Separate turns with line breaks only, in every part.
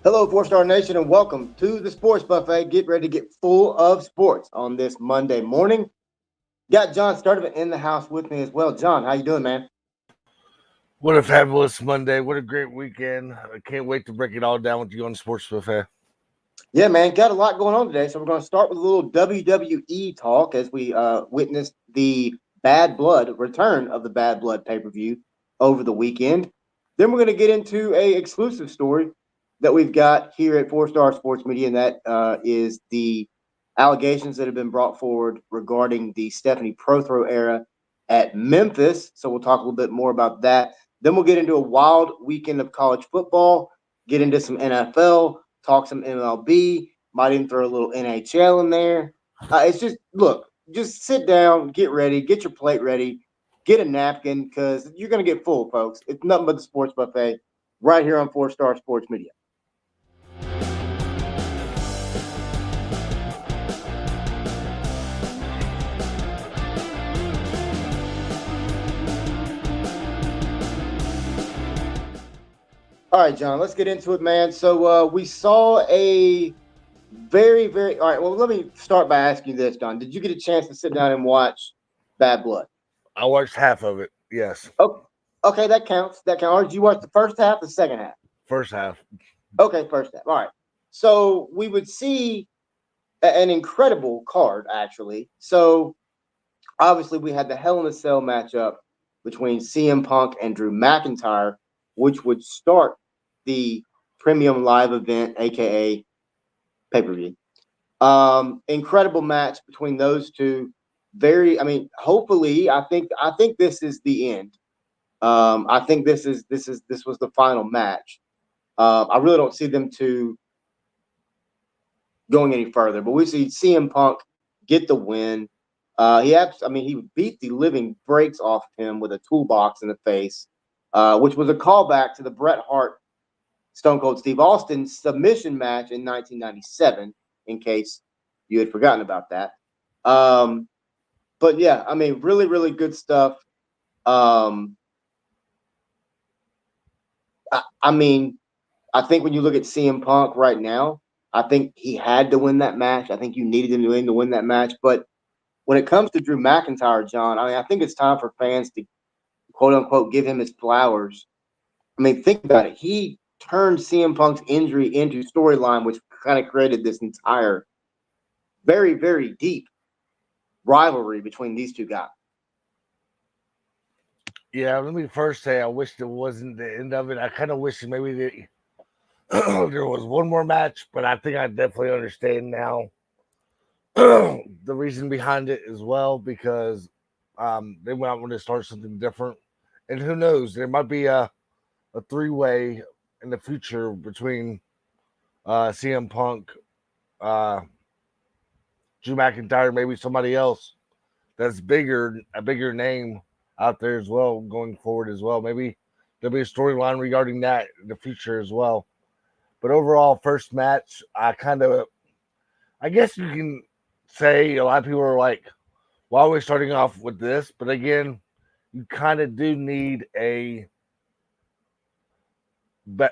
Hello, Four Star Nation, and welcome to the Sports Buffet. Get ready to get full of sports on this Monday morning. Got John Sturdivant in the house with me as well. John, how you doing, man?
What a fabulous Monday. What a great weekend. I can't wait to break it all down with you on the Sports Buffet.
Yeah, man, got a lot going on today. So we're going to start with a little WWE talk as we witnessed the Bad Blood return of the Bad Blood pay-per-view over the weekend. Then we're going to get into a exclusive story that we've got here at Four Star Sports Media, and that is the allegations that have been brought forward regarding the Stephanie Prothro era at Memphis. So we'll talk a little bit more about that. Then we'll get into a wild weekend of college football, get into some NFL, talk some MLB, might even throw a little NHL in there. It's just, look, just sit down, get ready, get your plate ready, get a napkin, because you're going to get full, folks. It's nothing but the sports buffet right here on Four Star Sports Media. All right, John, let's get into it, man. So we saw a very, all right. Well, let me start by asking you this, John. Did you get a chance to sit down and watch Bad Blood?
I watched half of it. Yes.
Oh, okay, that counts. That counts. Or did you watch the first half, the second half?
First half.
Okay, first half. All right. So we would see an incredible card, actually. So obviously, we had the Hell in a Cell matchup between CM Punk and Drew McIntyre, which would start the premium live event, aka pay per view. Incredible match between those two. Hopefully, I think this is the end. I think this was the final match. I really don't see them two going any further, but we see CM Punk get the win. He beat the living breaks off him with a toolbox in the face, which was a callback to the Bret Hart Stone Cold Steve Austin submission match in 1997. In case you had forgotten about that. Um, but yeah, I mean, really, really good stuff. Um, I mean, I think when you look at CM Punk right now, I think he had to win that match. I think you needed him to win that match. But when it comes to Drew McIntyre, John, I mean, I think it's time for fans to quote unquote give him his flowers. I mean, think about it. He turned CM Punk's injury into storyline, which kind of created this entire very, very deep rivalry between these two guys.
Yeah, let me first say I wish it wasn't the end of it. I kind of wish maybe there was one more match, but I think I definitely understand now the reason behind it as well because they went out want to start something different. And who knows, there might be a three-way in the future between CM Punk, uh, Drew McIntyre, maybe somebody else that's bigger, a bigger name out there as well going forward as well. Maybe there'll be a storyline regarding that in the future as well. But overall, first match, I guess you can say a lot of people are like, why are we starting off with this? But again, you kind of do need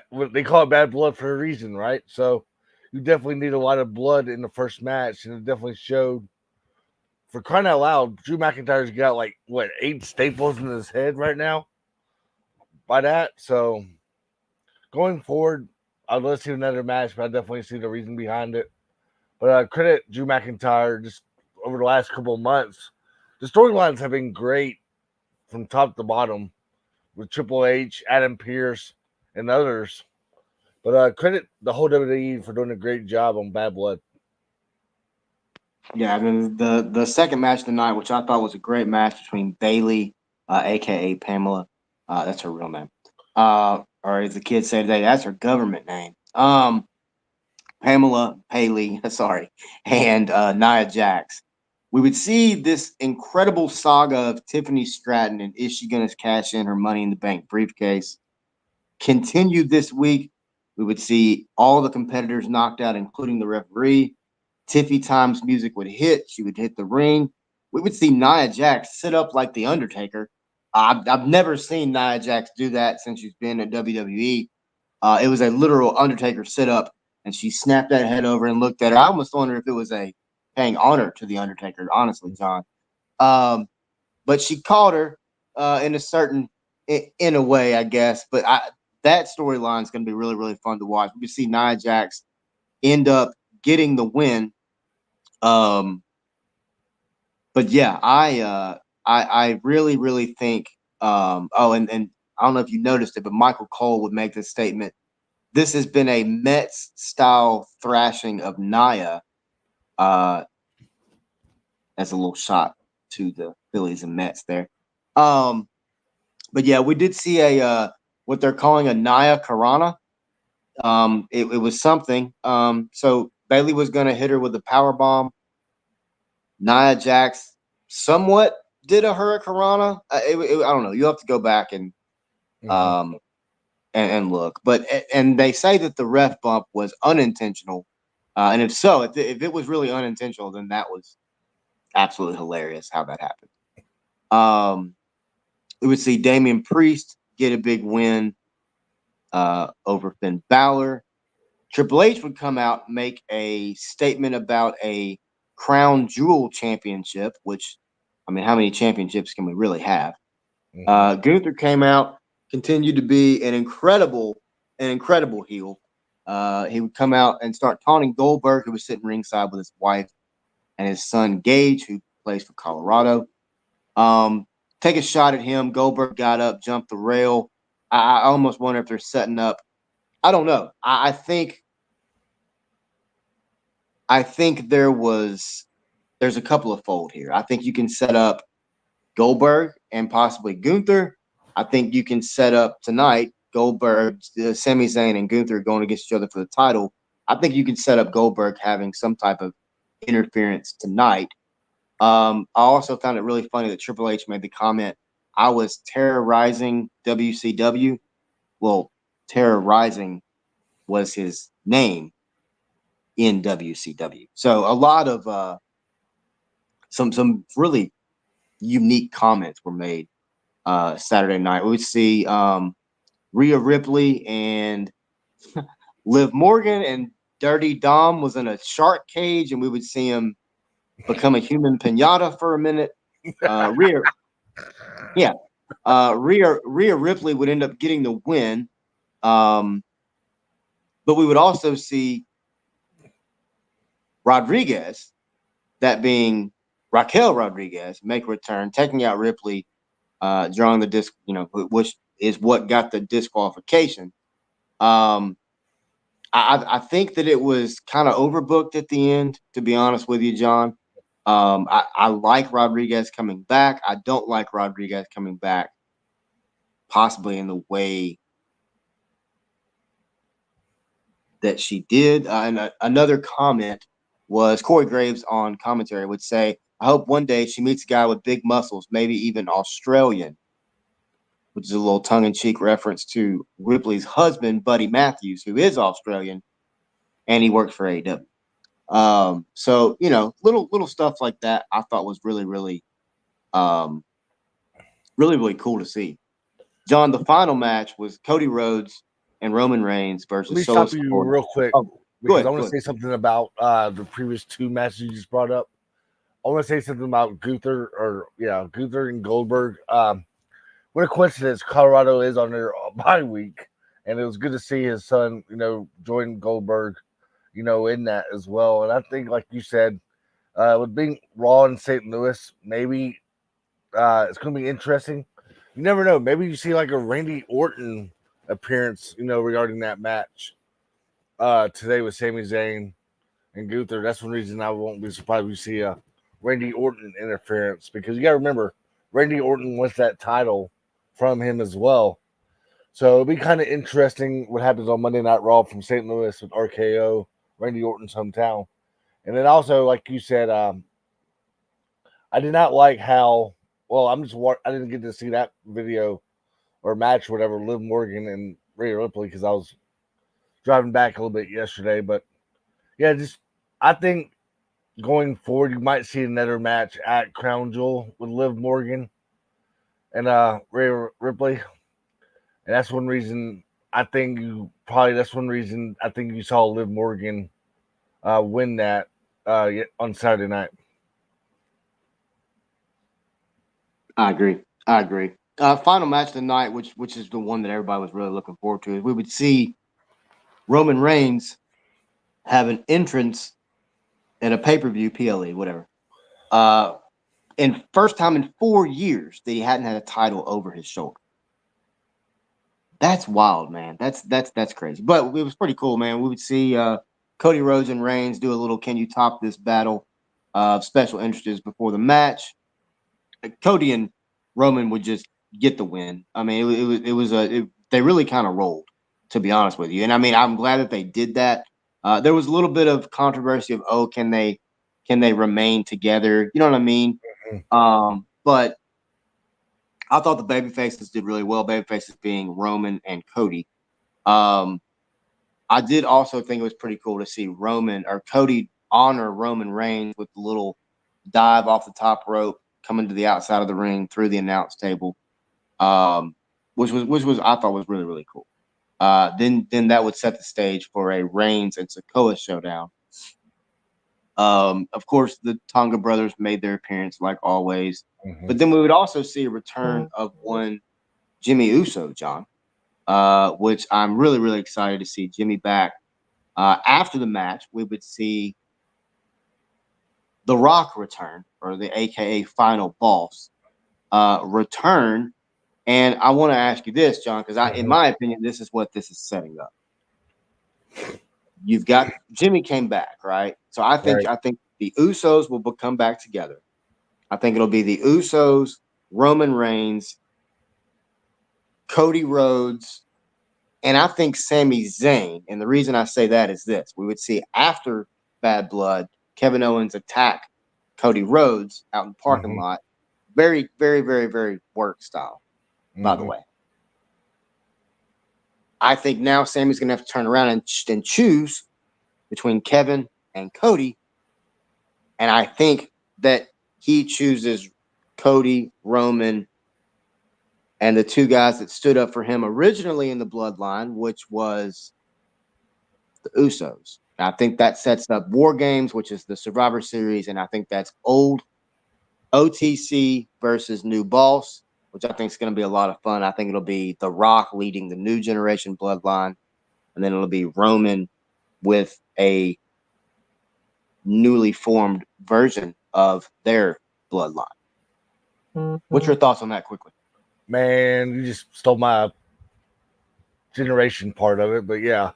what they call it bad blood for a reason, right? So you definitely need a lot of blood in the first match, and it definitely showed. For crying out loud, Drew McIntyre's got like what 8 staples in his head right now. By that, so going forward, I'd love to see another match, but I definitely see the reason behind it. But credit Drew McIntyre just over the last couple of months. The storylines have been great from top to bottom with Triple H, Adam Pearce, and others. But credit the whole WWE for doing a great job on Bad Blood.
Yeah, I mean the second match of the night, which I thought was a great match between Bailey, aka Pamela, that's her real name, or as the kids say today, that's her government name. Pamela Paley, sorry, and Nia Jax. We would see this incredible saga of Tiffany Stratton and is she going to cash in her Money in the Bank briefcase continue this week. We would see all the competitors knocked out, including the referee. Tiffy Time's music would hit. She would hit the ring. We would see Nia Jax sit up like the Undertaker. I've never seen Nia Jax do that since she's been at WWE. It was a literal Undertaker sit up, and she snapped that head over and looked at her. I almost wonder if it was a paying honor to the Undertaker, honestly, John. But she caught her in a way, I guess. But that storyline is going to be really, really fun to watch. We see Nia Jax end up getting the win. But yeah, I really, really think. And I don't know if you noticed it, but Michael Cole would make this statement. This has been a Mets style thrashing of Nia. That's a little shot to the Phillies and Mets there. But yeah, we did see a what they're calling a Nia Karana. It was something. So Bailey was going to hit her with a power bomb. Nia Jax somewhat did a Hurricanrana. I don't know. You have to go back and and look. But and they say that the ref bump was unintentional. And if so, if it was really unintentional, then that was absolutely hilarious how that happened. We would see Damian Priest get a big win over Finn Balor. Triple H would come out and make a statement about a crown jewel championship, which, I mean, how many championships can we really have? Gunther came out, continued to be an incredible heel. He would come out and start taunting Goldberg, who was sitting ringside with his wife and his son Gage, who plays for Colorado. Take a shot at him. Goldberg got up, jumped the rail. I almost wonder if they're setting up. I don't know. I think there's a couple of fold here. I think you can set up Goldberg and possibly Gunther. I think you can set up tonight Goldberg, Sami Zayn, and Gunther going against each other for the title. I think you can set up Goldberg having some type of interference tonight. I also found it really funny that Triple H made the comment, I was terrorizing WCW. Well, terrorizing was his name in WCW. So a lot of some really unique comments were made Saturday night. We would see Rhea Ripley and Liv Morgan, and Dirty Dom was in a shark cage, and we would see him become a human pinata for a minute. Rhea Ripley would end up getting the win. But we would also see Rodriguez, that being Raquel Rodriguez, make a return, taking out Ripley, drawing the disc, which is what got the disqualification. I think that it was kind of overbooked at the end, to be honest with you, John. I like Rodriguez coming back. I don't like Rodriguez coming back possibly in the way that she did. And another comment was Corey Graves on commentary would say, I hope one day she meets a guy with big muscles, maybe even Australian, which is a little tongue-in-cheek reference to Ripley's husband, Buddy Matthews, who is Australian, and he works for AEW. So, little stuff like that I thought was really, really, really cool to see. John, the final match was Cody Rhodes and Roman Reigns versus
Let me
Solo
stop you
Sikoa.
real quick because I want to say something about the previous two matches you just brought up. I want to say something about Gunther and Goldberg. What a coincidence! Colorado is on their bye week, and it was good to see his son, join Goldberg, in that as well. And I think, like you said, with being Raw in St. Louis, maybe it's going to be interesting. You never know. Maybe you see like a Randy Orton appearance, regarding that match today with Sami Zayn and Gunther. That's one reason I won't be surprised if we see a Randy Orton interference, because you got to remember, Randy Orton wants that title from him as well. So it'll be kind of interesting what happens on Monday Night Raw from St. Louis with RKO, Randy Orton's hometown. And then also, like you said, I did not like how, I didn't get to see that video or match, whatever, Liv Morgan and Rhea Ripley, because I was driving back a little bit yesterday. But yeah, I think going forward, you might see another match at Crown Jewel with Liv Morgan and Rhea Ripley. And that's one reason I think that's one reason I think you saw Liv Morgan win that on Saturday night.
I agree. I agree. Final match of the night, which is the one that everybody was really looking forward to, is we would see Roman Reigns have an entrance in a pay-per-view, PLE, whatever. And first time in 4 years that he hadn't had a title over his shoulder. That's wild, man. That's crazy. But it was pretty cool, man. We would see Cody Rhodes and Reigns do a little "Can you top this battle?" Special interests before the match. Cody and Roman would just get the win. I mean, they really kind of rolled, to be honest with you. And I mean, I'm glad that they did that. There was a little bit of controversy of, can they remain together? You know what I mean? But I thought the baby faces did really well. Baby faces being Roman and Cody. I did also think it was pretty cool to see Cody honor Roman Reigns with the little dive off the top rope, coming to the outside of the ring through the announce table, which was I thought was really, really cool. Then that would set the stage for a Reigns and Sikoa showdown. Of course, the Tonga brothers made their appearance like always, but then we would also see a return of one Jimmy Uso, John, which I'm really, really excited to see Jimmy back. After the match, we would see The Rock return, or the AKA Final Boss return. And I want to ask you this, John, because in my opinion, this is what this is setting up. You've got Jimmy came back, right? So I think the Usos will come back together. I think it'll be the Usos, Roman Reigns, Cody Rhodes, and I think Sami Zayn. And the reason I say that is this: we would see after Bad Blood, Kevin Owens attack Cody Rhodes out in the parking lot. Very, very, very, very work style, by the way. I think now Sammy's going to have to turn around and choose between Kevin and Cody. And I think that he chooses Cody, Roman, and the two guys that stood up for him originally in the bloodline, which was the Usos. I think that sets up War Games, which is the Survivor Series, and I think that's old OTC versus new boss, which I think is going to be a lot of fun. I think it'll be The Rock leading the new generation bloodline, and then it'll be Roman with a newly formed version of their bloodline. What's your thoughts on that quickly?
Man, you just stole my generation part of it, but yeah.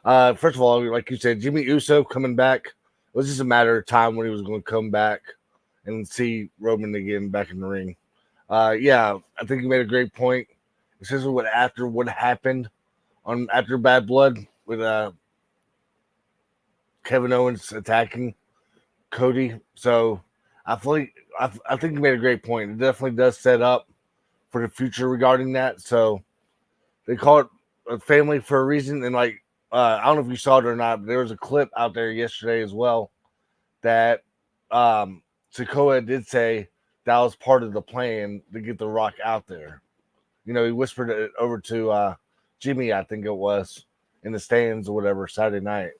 First of all, like you said, Jimmy Uso coming back, it was just a matter of time when he was going to come back and see Roman again back in the ring. Yeah, I think you made a great point. Especially what happened after Bad Blood with Kevin Owens attacking Cody. So I think you made a great point. It definitely does set up for the future regarding that. So they call it a family for a reason. And like, I don't know if you saw it or not, but there was a clip out there yesterday as well that Sikoa did say that was part of the plan to get The Rock out there. You know, he whispered it over to Jimmy, I think it was, in the stands or whatever, Saturday night.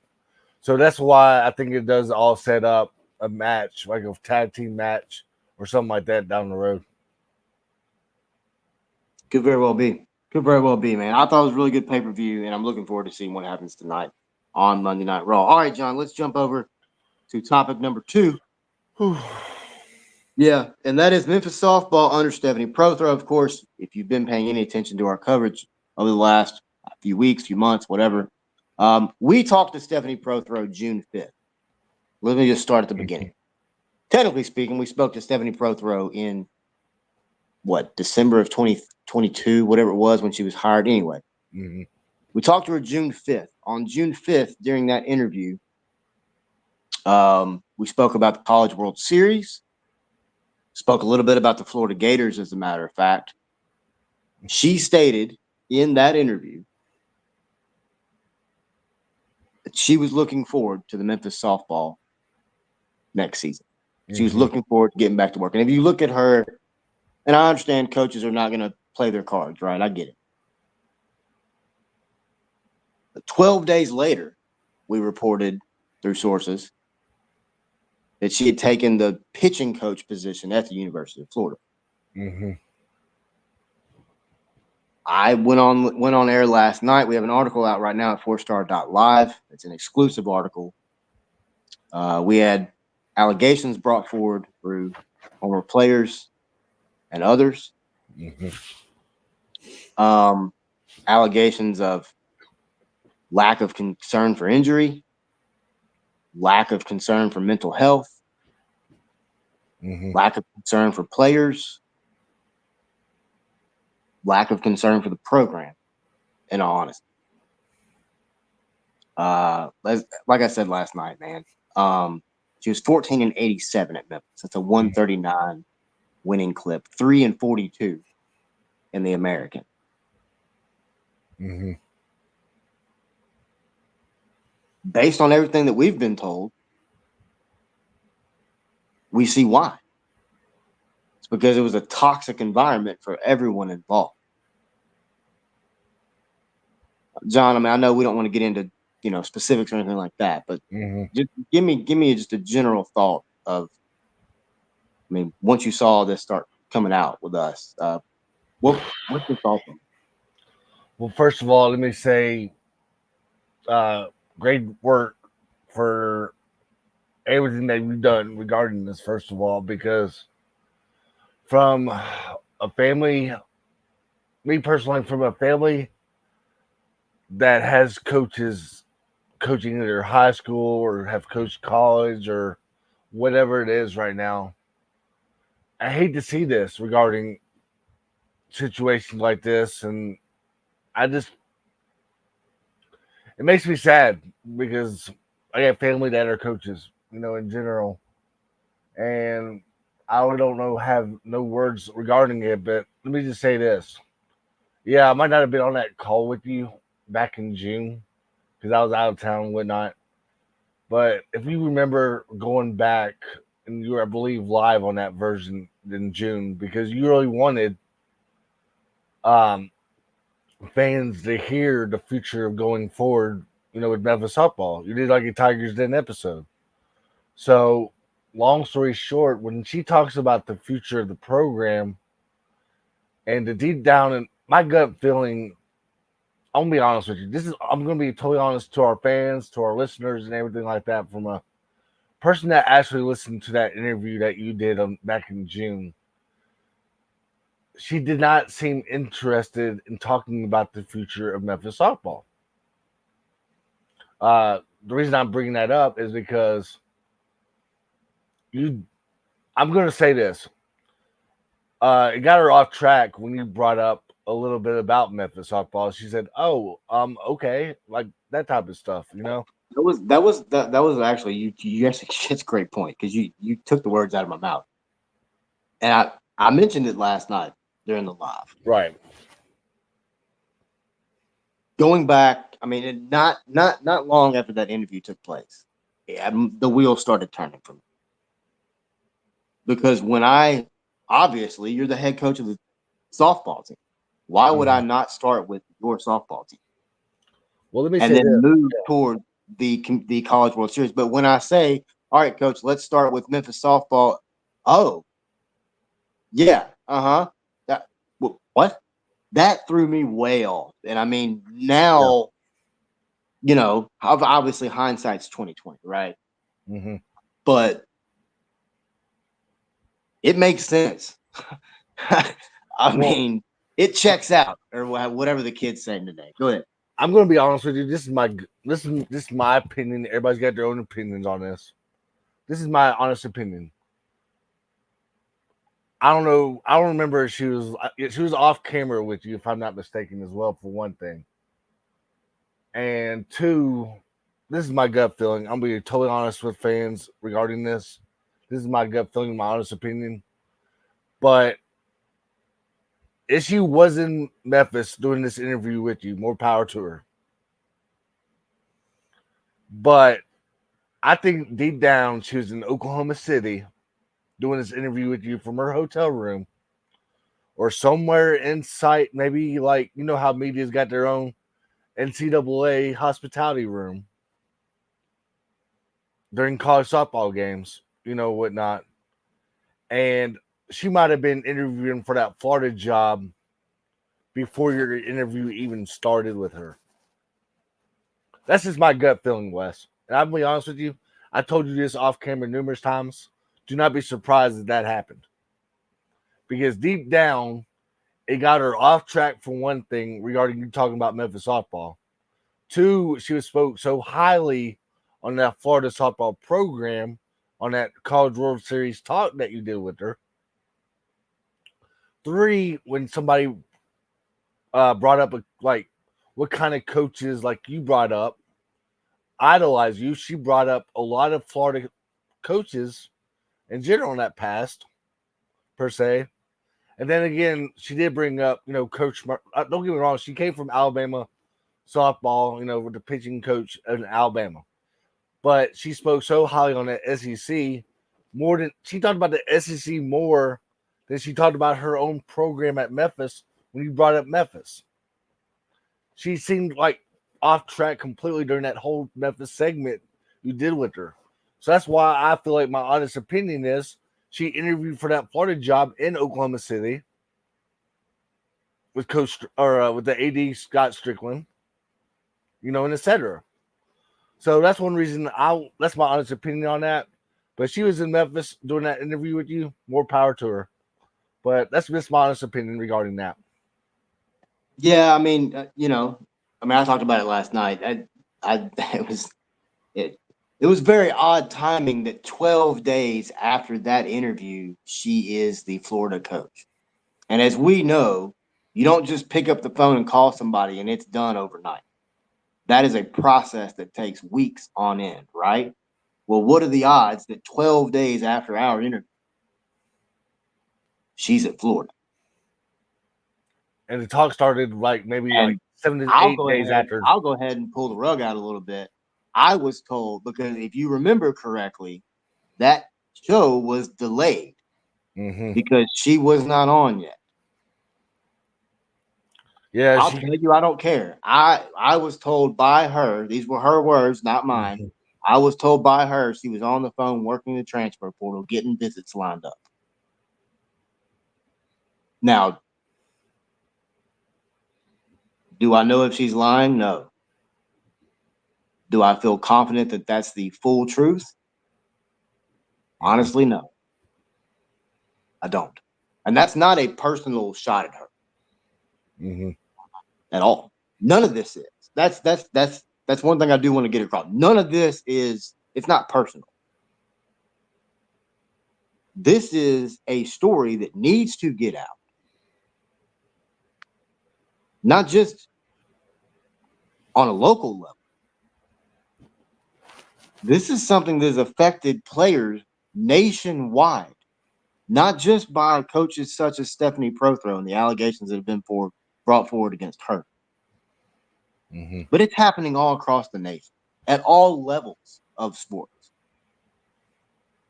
So that's why I think it does all set up a match, like a tag team match or something like that down the road.
Could very well be. Could very well be, man. I thought it was a really good pay-per-view, and I'm looking forward to seeing what happens tonight on Monday Night Raw. All right, John, let's jump over to topic number 2. Yeah, and that is Memphis Softball under Stephanie Prothro. Of course, if you've been paying any attention to our coverage over the last few weeks, few months, whatever, we talked to Stephanie Prothro June 5th. Let me just start at the beginning. Technically speaking, we spoke to Stephanie Prothro in December of 2022, whatever it was when she was hired. Anyway, we talked to her June 5th. On June 5th, during that interview, we spoke about the College World Series, spoke a little bit about the Florida Gators, as a matter of fact. She stated in that interview that she was looking forward to the Memphis Softball next season. She was looking forward to getting back to work. And if you look at her, and I understand coaches are not going to play their cards, right? I get it. 12 days later, we reported through sources that she had taken the pitching coach position at the University of Florida.
Mm-hmm.
I went on air last night. We have an article out right now at 4star.live. It's an exclusive article. We had allegations brought forward through former players and others.
Mm-hmm.
Allegations of lack of concern for injury, lack of concern for mental health,
Mm-hmm.
lack of concern for players, lack of concern for the program, in all honesty. Like I said last night, man, she was 14-87 at Memphis. That's a 139 winning clip, 3-42 in the American.
Mm-hmm.
Based on everything that we've been told, we see why. It's because it was a toxic environment for everyone involved. John, I mean, I know we don't want to get into specifics or anything like that, but just give me just a general thought of. I mean, once you saw this start coming out with us, what's your thoughts on it?
Well, first of all, let me say, great work for everything that you've done regarding this. First of all, because from a family, me personally, from a family that has coaches coaching either high school or have coached college or whatever it is right now, I hate to see this regarding situations like this, and I just it makes me sad because I got family that are coaches, in general, and I don't know, have no words regarding it. But let me just say this: yeah, I might not have been on that call with you back in June because I was out of town and whatnot. But if you remember going back, and you were, I believe, live on that version in June because you really wanted um, fans to hear the future of going forward, with Memphis softball. You did like a Tigers Den episode. So, long story short, when she talks about the future of the program and the deep down in my gut feeling, I'm gonna be honest with you. I'm gonna be totally honest to our fans, to our listeners, and everything like that. From a person that actually listened to that interview that you did back in June, she did not seem interested in talking about the future of Memphis softball. The reason I'm bringing that up is because you. I'm going to say this. It got her off track when you brought up a little bit about Memphis softball. She said, "Oh, okay, like that type of stuff,"
That was actually you actually it's a great point because you took the words out of my mouth, and I mentioned it last night during the live.
Right.
Going back, I mean, not long after that interview took place, the wheels started turning for me because obviously you're the head coach of the softball team. Why would I not start with your softball team?
Well, let me
and
say
then
this.
move toward the College World Series? But when I say, all right, coach, let's start with Memphis softball. Oh, yeah, that what? That threw me way off. And I mean, now, obviously hindsight's 2020, right?
Mm-hmm.
But it makes sense. I mean, it checks out, or whatever the kids saying today. Go ahead.
I'm going to be honest with you. This is my opinion. Everybody's got their own opinions on this. This is my honest opinion. I don't know. I don't remember if she was off camera with you, if I'm not mistaken, as well. For one thing, and two, this is my gut feeling. I'm gonna be totally honest with fans regarding this. This is my gut feeling, my honest opinion. But if she was in Memphis doing this interview with you, more power to her. But I think deep down she was in Oklahoma City doing this interview with you from her hotel room or somewhere in sight. Maybe like how media's got their own NCAA hospitality room during college softball games, whatnot. And she might have been interviewing for that Florida job before your interview even started with her. That's just my gut feeling, Wes. And I'll be honest with you, I told you this off camera numerous times. Do not be surprised that that happened. Because deep down, it got her off track for one thing regarding you talking about Memphis softball. Two, she was spoke so highly on that Florida softball program on that College World Series talk that you did with her. Three, when somebody brought up what kind of coaches like you brought up idolize you, she brought up a lot of Florida coaches in general in that past per se. And then again, she did bring up, Coach. Don't get me wrong, she came from Alabama softball, with the pitching coach in Alabama. But she spoke so highly on the SEC more than she talked about the SEC more than she talked about her own program at Memphis when you brought up Memphis. She seemed like off track completely during that whole Memphis segment you did with her. So that's why I feel like my honest opinion is she interviewed for that Florida job in Oklahoma City with with the AD Scott Strickland, and etc. So that's one reason that's my honest opinion on that. But she was in Memphis doing that interview with you. More power to her. But that's just my honest opinion regarding that.
Yeah, I mean, I talked about it last night. It was very odd timing that 12 days after that interview, she is the Florida coach. And as we know, you don't just pick up the phone and call somebody and it's done overnight. That is a process that takes weeks on end, right? Well, what are the odds that 12 days after our interview, she's at Florida?
And the talk started maybe
And
7 to 8 days after.
I'll go ahead and pull the rug out a little bit. I was told, because if you remember correctly, that show was delayed because she was not on yet.
Yeah,
I'll tell you, I don't care. I was told by her, these were her words, not mine. I was told by her she was on the phone working the transfer portal, getting visits lined up. Now, do I know if she's lying? No. Do I feel confident that that's the full truth? Honestly, no. I don't. And that's not a personal shot at her at all. None of this is. That's one thing I do want to get across. None of this is, it's not personal. This is a story that needs to get out. Not just on a local level. This is something that has affected players nationwide, not just by coaches such as Stephanie Prothro and the allegations that have been brought forward against her. But it's happening all across the nation at all levels of sports.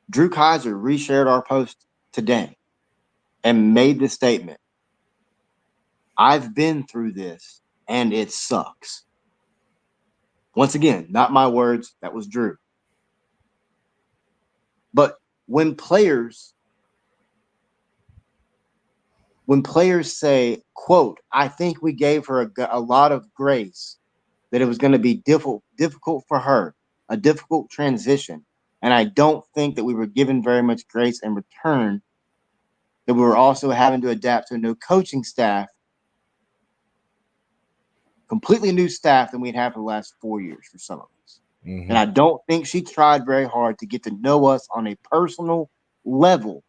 Drew Kaiser reshared our post today and made the statement, I've been through this and it sucks. Once again, not my words, that was Drew. But when players say, quote, I think we gave her a lot of grace, that it was going to be difficult for her, a difficult transition. And I don't think that we were given very much grace in return, that we were also having to adapt to a new coaching staff, completely new staff than we'd had for the last 4 years for some of us. And I don't think she tried very hard to get to know us on a personal level.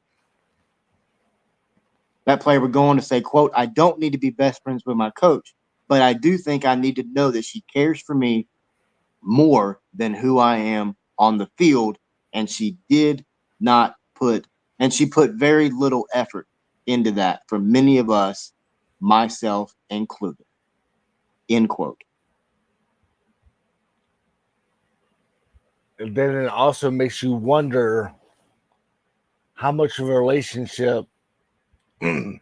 That player would go on to say, quote, I don't need to be best friends with my coach, but I do think I need to know that she cares for me more than who I am on the field. And she put very little effort into that for many of us, myself included. End quote.
And then it also makes you wonder how much of a relationship did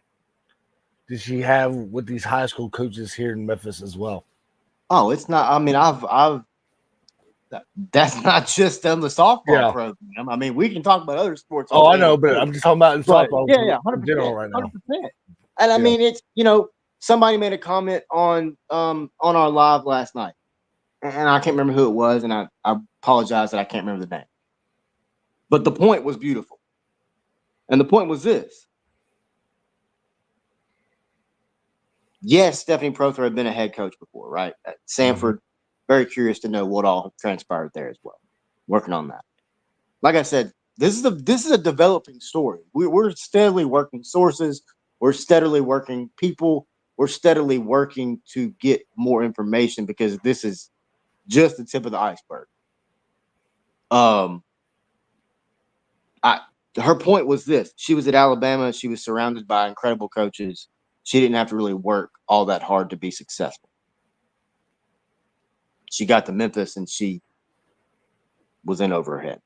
she have with these high school coaches here in Memphis as well?
Oh, it's not. I mean, that's not just on the softball
Yeah.
program. I mean, we can talk about other sports
Oh,
all
I
day.
know, but I'm just talking about in
But
softball
yeah,
in general
100%,
right now.
100%. And I
Yeah.
mean, it's somebody made a comment on our live last night, and I can't remember who it was, and I apologize that I can't remember the name. But the point was beautiful, and the point was this: yes, Stephanie Prothro had been a head coach before, right? At Sanford. Very curious to know what all transpired there as well. Working on that. Like I said, this is a developing story. We're steadily working sources. We're steadily working people. We're steadily working to get more information because this is just the tip of the iceberg. I Her point was this: she was at Alabama. She was surrounded by incredible coaches. She didn't have to really work all that hard to be successful. She got to Memphis and she was in over her head.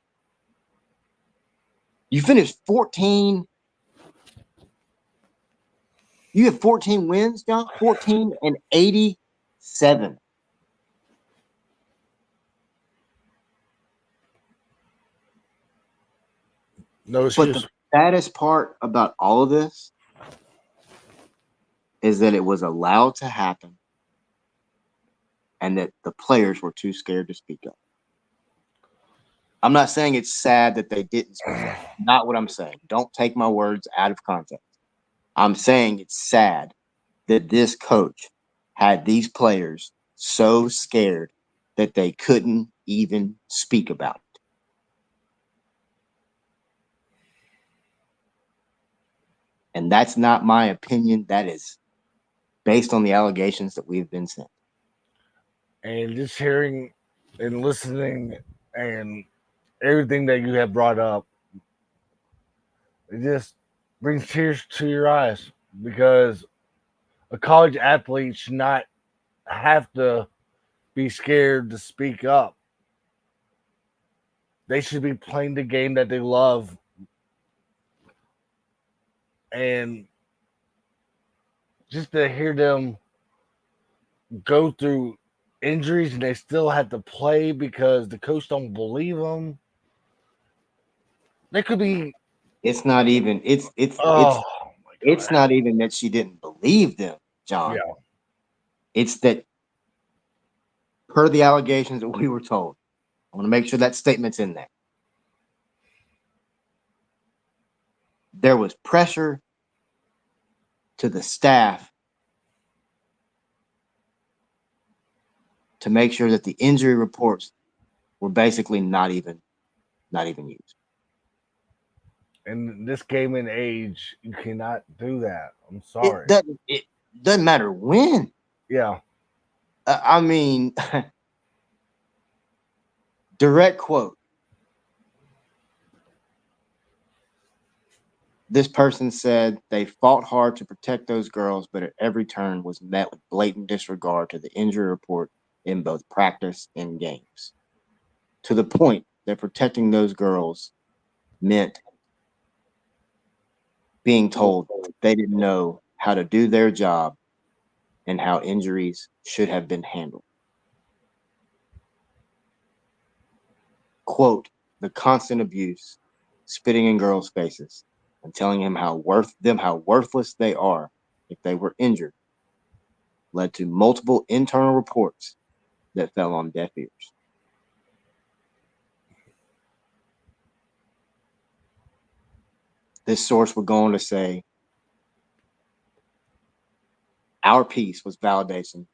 You finished 14. You have 14 wins, John. 14-87.
No
But
excuse.
the saddest part about all of this is that it was allowed to happen and that the players were too scared to speak up. I'm not saying it's sad that they didn't speak up. Not what I'm saying. Don't take my words out of context. I'm saying it's sad that this coach had these players so scared that they couldn't even speak about it. And that's not my opinion. That is based on the allegations that we've been sent.
And just hearing and listening and everything that you have brought up, it just brings tears to your eyes because a college athlete should not have to be scared to speak up. They should be playing the game that they love. And just to hear them go through injuries and they still have to play because the coach don't believe them. They could be
It's not even
oh my
it's
god.
not even that she didn't believe them, John.
Yeah.
It's that per the allegations that we were told. I want to make sure that statement's in there. There was pressure to the staff to make sure that the injury reports were basically not even used.
In this game and age, you cannot do that. I'm
It
sorry.
doesn't matter when.
Yeah.
I mean, direct quote. This person said they fought hard to protect those girls, but at every turn was met with blatant disregard to the injury report in both practice and games. To the point that protecting those girls meant being told they didn't know how to do their job and how injuries should have been handled. Quote, the constant abuse, spitting in girls' faces, and telling him how worthless they are if they were injured led to multiple internal reports that fell on deaf ears. This source would go on to say, our piece was validation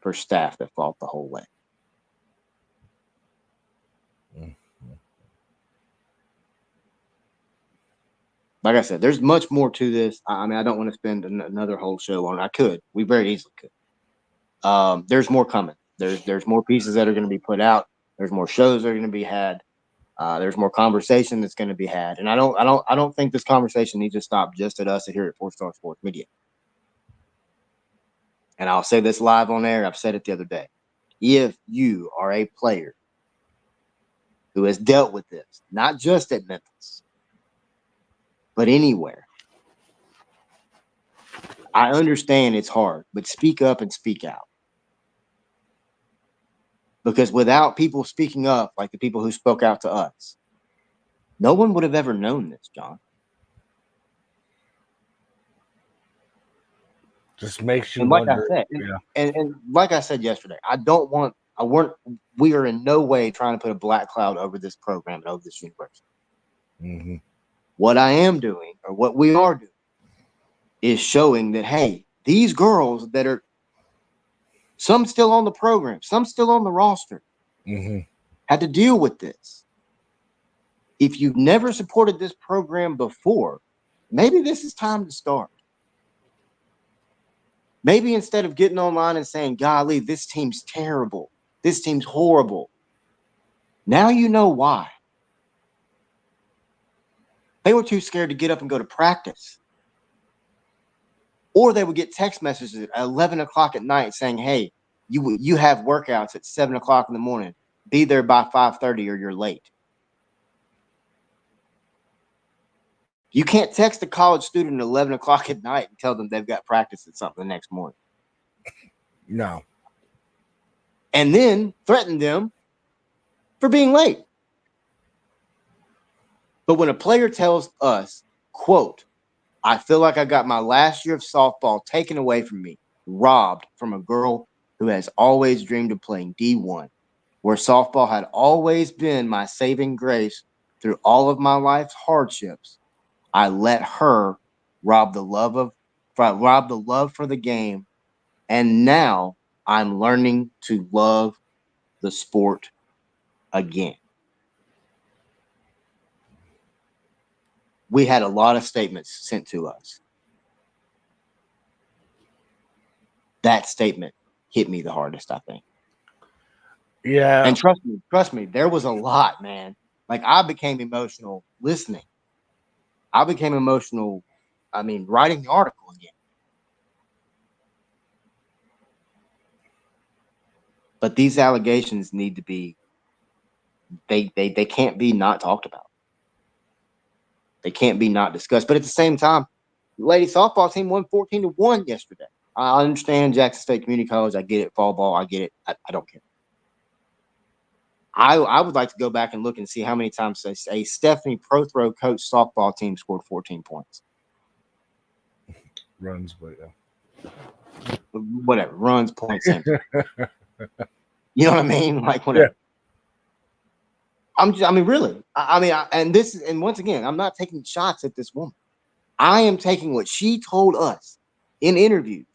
for staff that fought the whole way. Like I said, there's much more to this. I mean, I don't want to spend another whole show on it. I could. We very easily could. There's more coming. There's more pieces that are going to be put out. There's more shows that are going to be had. There's more conversation that's going to be had. And I don't think this conversation needs to stop just at us here at 4-Star Sports Media. And I'll say this live on air. I've said it the other day. If you are a player who has dealt with this, not just at Memphis, but anywhere, I understand it's hard, but speak up and speak out. Because without people speaking up, like the people who spoke out to us, no one would have ever known this, John.
Just makes you
And like
wonder.
I said, and like I said yesterday, we are in no way trying to put a black cloud over this program and over this university.
Mm-hmm.
What I am doing, or what we are doing, is showing that, hey, these girls that are some still on the program, some still on the roster,
Mm-hmm.
had to deal with this. If you've never supported this program before, maybe this is time to start. Maybe instead of getting online and saying, golly, this team's terrible, this team's horrible, now you know why. They were too scared to get up and go to practice. Or they would get text messages at 11 o'clock at night saying, hey, you have workouts at 7 o'clock in the morning. Be there by 5:30 or you're late. You can't text a college student at 11 o'clock at night and tell them they've got practice at something the next morning.
No.
And then threaten them for being late. But when a player tells us, quote, I feel like I got my last year of softball taken away from me, robbed from a girl who has always dreamed of playing D1, where softball had always been my saving grace through all of my life's hardships, I let her rob the love for the game, and now I'm learning to love the sport again. We had a lot of statements sent to us. That statement hit me the hardest, I think.
Yeah.
And trust me, there was a lot, man. Like, I became emotional listening. I became emotional, writing the article again. But these allegations need to be, they can't be not talked about. They can't be not discussed. But at the same time, the lady softball team won 14-1 yesterday. I understand Jackson State Community College. I get it. Fall ball. I get it. I don't care. I would like to go back and look and see how many times a Stephanie Prothro coached softball team scored 14 points.
Runs, but yeah.
Whatever. Runs, points, same thing. You know what I mean? Like, whatever. Yeah. Really. And once again, I'm not taking shots at this woman. I am taking what she told us in interviews.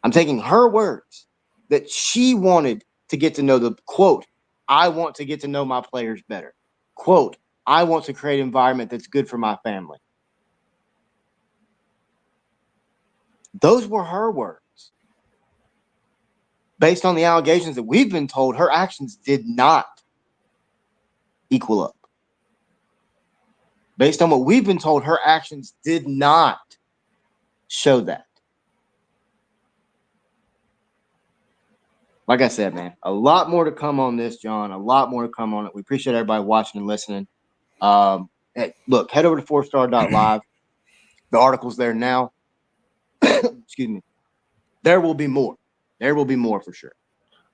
I'm taking her words that she wanted to get to know the quote, I want to get to know my players better. Quote, I want to create an environment that's good for my family. Those were her words. Based on the allegations that we've been told, her actions did not equal up. Based on what we've been told, her actions did not show that. Like I said, man, a lot more to come on this, John. A lot more to come on it. We appreciate everybody watching and listening. Look, head over to 4star.live. The article's there now. Excuse me. There will be more. There will be more for sure.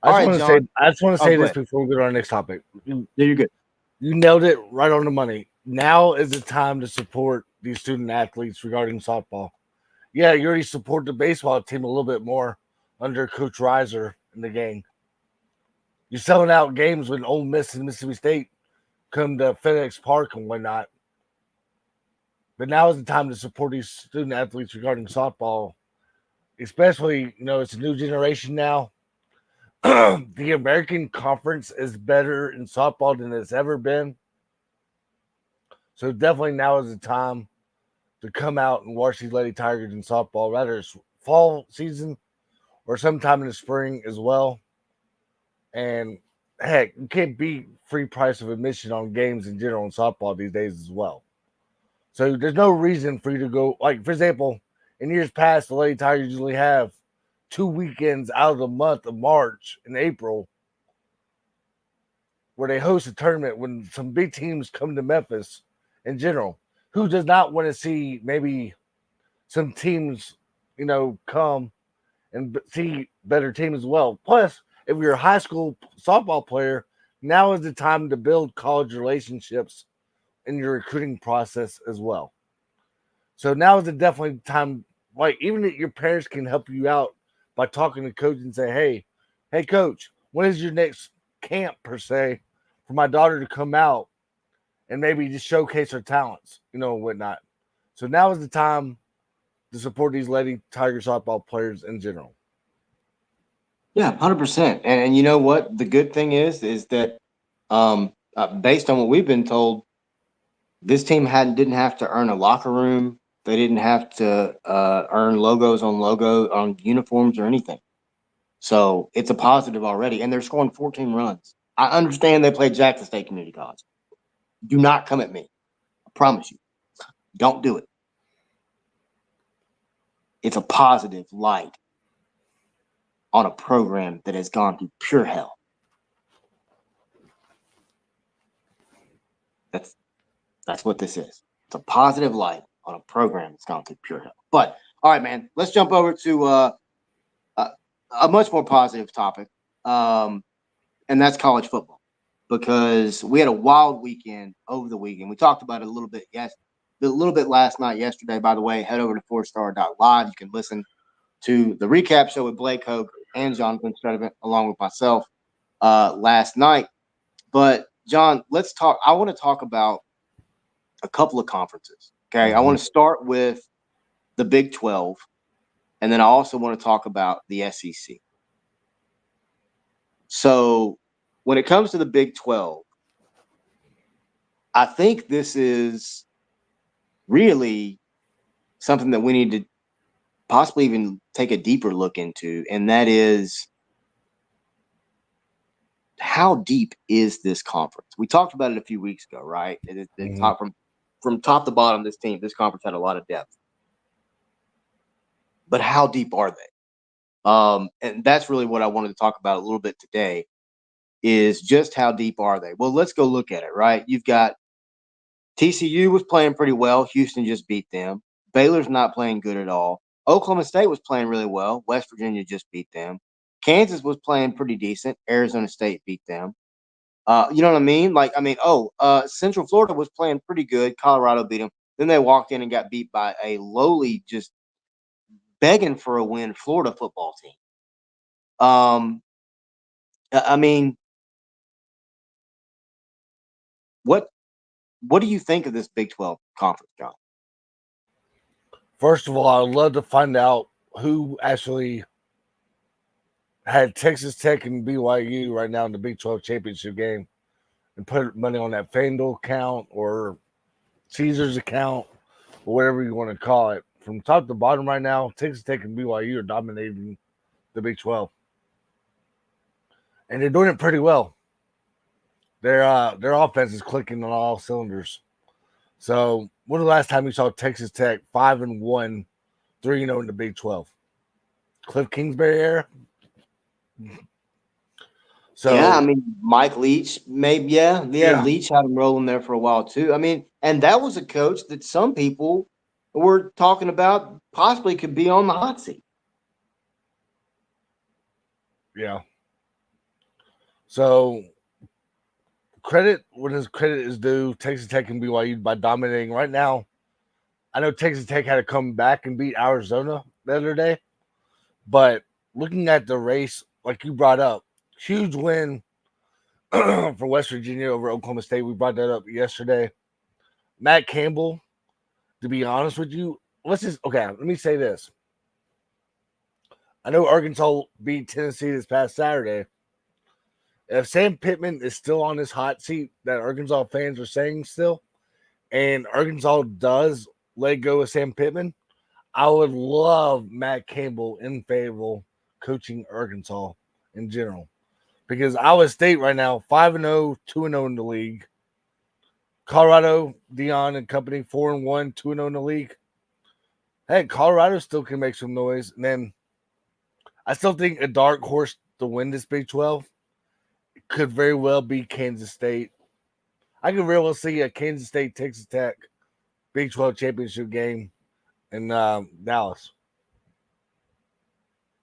I just want to say this before we go to our next topic.
You're good.
You nailed it right on the money. Now is the time to support these student athletes regarding softball. Yeah, you already support the baseball team a little bit more under Coach Reiser in the game. You're selling out games when Ole Miss and Mississippi State come to FedEx Park and whatnot. But now is the time to support these student athletes regarding softball. Especially, it's a new generation now. The American Conference is better in softball than it's ever been. So definitely now is the time to come out and watch these Lady Tigers in softball, whether it's fall season or sometime in the spring as well. And heck, you can't beat free price of admission on games in general in softball these days as well. So there's no reason for you to go. Like, for example, in years past, the Lady Tigers usually have 2 weekends out of the month of March and April where they host a tournament when some big teams come to Memphis in general. Who does not want to see maybe some teams, come and see better teams as well? Plus, if you're a high school softball player, now is the time to build college relationships in your recruiting process as well. So now is the definitely time. Like even if your parents can help you out by talking to coach and say, hey, coach, when is your next camp per se for my daughter to come out and maybe just showcase her talents, and whatnot. So now is the time to support these Lady Tiger softball players in general.
Yeah, 100%. And you know what? The good thing is that based on what we've been told, this team didn't have to earn a locker room. They didn't have to earn logos on uniforms or anything. So it's a positive already, and they're scoring 14 runs. I understand they played Jackson State Community College. Do not come at me. I promise you. Don't do it. It's a positive light on a program that has gone through pure hell. That's what this is. It's a positive light on a program that's gone through pure hell. But all right, man, let's jump over to a much more positive topic, and that's college football, because we had a wild weekend over the weekend. We talked about it a little bit last night, yesterday. By the way, head over to 4star.live. You can listen to the recap show with Blake Hogue and Jonathan Stredevant, along with myself, last night. But John, let's talk. I want to talk about a couple of conferences. Okay. I want to start with the Big 12, and then I also want to talk about the SEC. So when it comes to the Big 12, I think this is really something that we need to possibly even take a deeper look into, and that is, how deep is this conference? We talked about it a few weeks ago, right? From top to bottom, this conference had a lot of depth. But how deep are they? And that's really what I wanted to talk about a little bit today, is just how deep are they? Well, let's go look at it, right? You've got TCU was playing pretty well. Houston just beat them. Baylor's not playing good at all. Oklahoma State was playing really well. West Virginia just beat them. Kansas was playing pretty decent. Arizona State beat them. You know what I mean? Central Florida was playing pretty good. Colorado beat them. Then they walked in and got beat by a lowly, just begging for a win, Florida football team. I mean, what do you think of this Big 12 conference, John?
First of all, I'd love to find out who actually had Texas Tech and BYU right now in the Big 12 championship game and put money on that FanDuel account or Caesar's account or whatever you want to call it. From top to bottom right now, Texas Tech and BYU are dominating the Big 12. And they're doing it pretty well. Their offense is clicking on all cylinders. So when was the last time you saw Texas Tech 5-1, 3-0 in the Big 12? Cliff Kingsbury era? So
yeah, I mean, Mike Leach, maybe, yeah, Leach had him rolling there for a while too. I mean, and that was a coach that some people were talking about possibly could be on the hot seat.
Yeah. So credit when his credit is due. Texas Tech and BYU by dominating right now. I know Texas Tech had to come back and beat Arizona the other day, but looking at the race, like you brought up, huge win for West Virginia over Oklahoma State. We brought that up yesterday. Matt Campbell, to be honest with you, let me say this. I know Arkansas beat Tennessee this past Saturday. If Sam Pittman is still on this hot seat that Arkansas fans are saying still, and Arkansas does let go of Sam Pittman, I would love Matt Campbell in Fayetteville coaching Arkansas in general. Because Iowa State right now, 5-0, 2-0 in the league. Colorado, Dion and company, 4-1, 2-0 in the league. Hey, Colorado still can make some noise. And then I still think a dark horse to win this Big 12 could very well be Kansas State. I could very well see a Kansas State, Texas Tech Big 12 championship game in Dallas.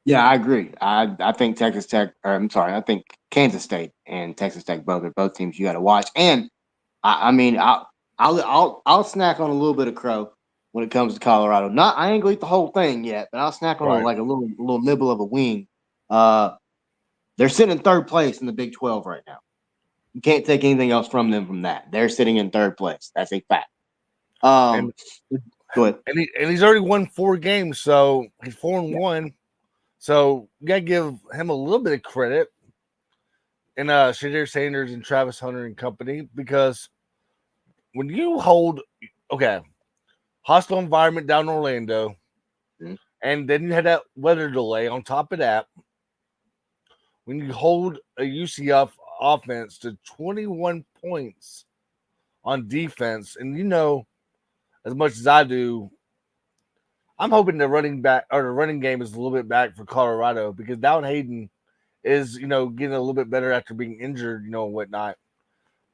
Yeah, I agree. I think Texas Tech, or I'm sorry, I think Kansas State and Texas Tech both are both teams you got to watch. And I mean, I'll snack on a little bit of crow when it comes to Colorado. Not I ain't gonna eat the whole thing yet, but I'll snack on
Right.
like a little nibble of a wing. Uh, they're sitting in third place in the Big 12 right now. You can't take anything else from them from that. They're sitting in third place. That's a fact.
And
Go ahead.
and he's already won 4 games, so he's 4-1. So you gotta give him a little bit of credit and Shadir Sanders and Travis Hunter and company, because when you hold hostile environment down in Orlando,
Mhm.
and then you had that weather delay on top of that, when you hold a UCF offense to 21 points on defense, and as much as I do, I'm hoping the running game is a little bit back for Colorado, because Down Hayden is getting a little bit better after being injured, and whatnot.